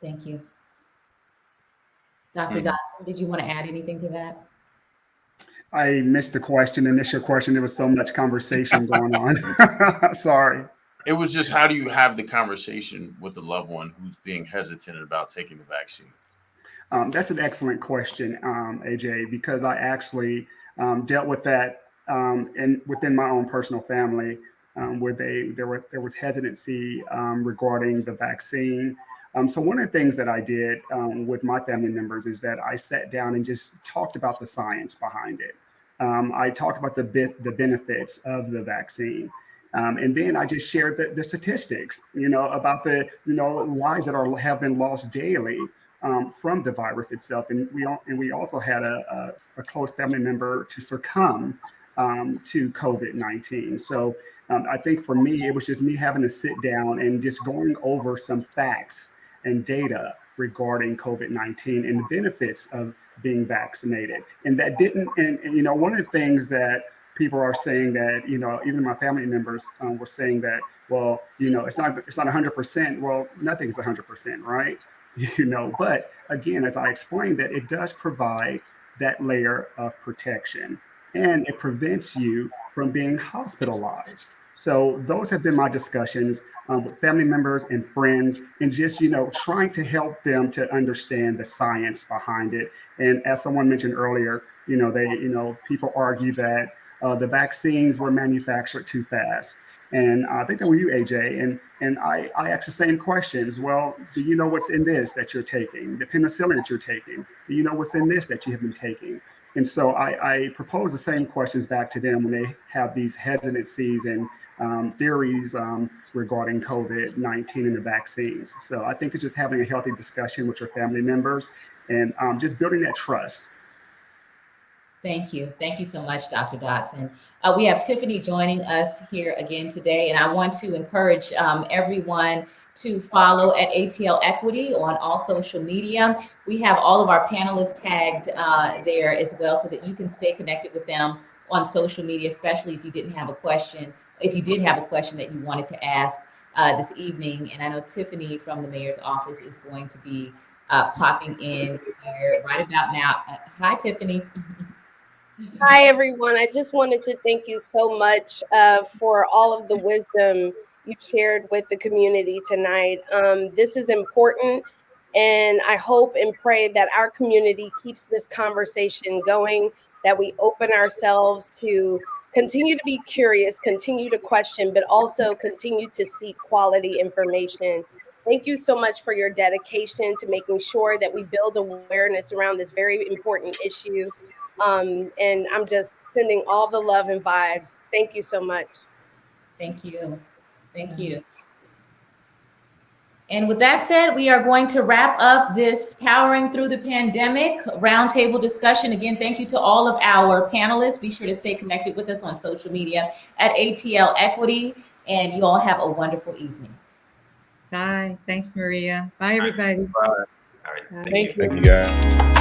B: Thank you. Dr. Dotson, did you want to add anything to that?
G: I missed the initial question. There was so much conversation going on. Sorry.
H: It was just, how do you have the conversation with the loved one who's being hesitant about taking the vaccine?
G: That's an excellent question, AJ, because I actually dealt with that within my own personal family, where there was hesitancy regarding the vaccine. So one of the things that I did with my family members is that I sat down and just talked about the science behind it. I talked about the benefits of the vaccine. And then I just shared the statistics, about the, lives that have been lost daily from the virus itself. And we also had a close family member to succumb to COVID-19. So I think for me, it was just me having to sit down and just going over some facts and data regarding COVID-19 and the benefits of being vaccinated. And that didn't, and one of the things that people are saying that, even my family members were saying that, well, it's not 100%. Well, nothing is 100%, right? But again, as I explained, that it does provide that layer of protection, and it prevents you from being hospitalized. So those have been my discussions with family members and friends, and just, trying to help them to understand the science behind it. And as someone mentioned earlier, people argue that the vaccines were manufactured too fast. And I think that were you, AJ. And I asked the same questions. Well, do you know what's in this that you're taking? The penicillin that you're taking? Do you know what's in this that you have been taking? And so I propose the same questions back to them when they have these hesitancies and theories regarding COVID-19 and the vaccines. So I think it's just having a healthy discussion with your family members and just building that trust.
B: Thank you. Thank you so much, Dr. Dotson. We have Tiffany joining us here again today, and I want to encourage everyone to follow at ATL Equity on all social media. We have all of our panelists tagged there as well, so that you can stay connected with them on social media, especially if you did have a question that you wanted to ask this evening. And I know Tiffany from the mayor's office is going to be popping in here right about now. Hi, Tiffany.
A: Hi, everyone. I just wanted to thank you so much for all of the wisdom you've shared with the community tonight. This is important, and I hope and pray that our community keeps this conversation going, that we open ourselves to continue to be curious, continue to question, but also continue to seek quality information. Thank you so much for your dedication to making sure that we build awareness around this very important issue. And I'm just sending all the love and vibes. Thank you so much.
B: Thank you. Thank you. And with that said, we are going to wrap up this Powering Through the Pandemic roundtable discussion. Again, thank you to all of our panelists. Be sure to stay connected with us on social media at ATL Equity, and you all have a wonderful evening.
E: Bye. Thanks, Maria. Bye, everybody.
H: Bye. All right.
J: Thank you.
I: Thank you, guys.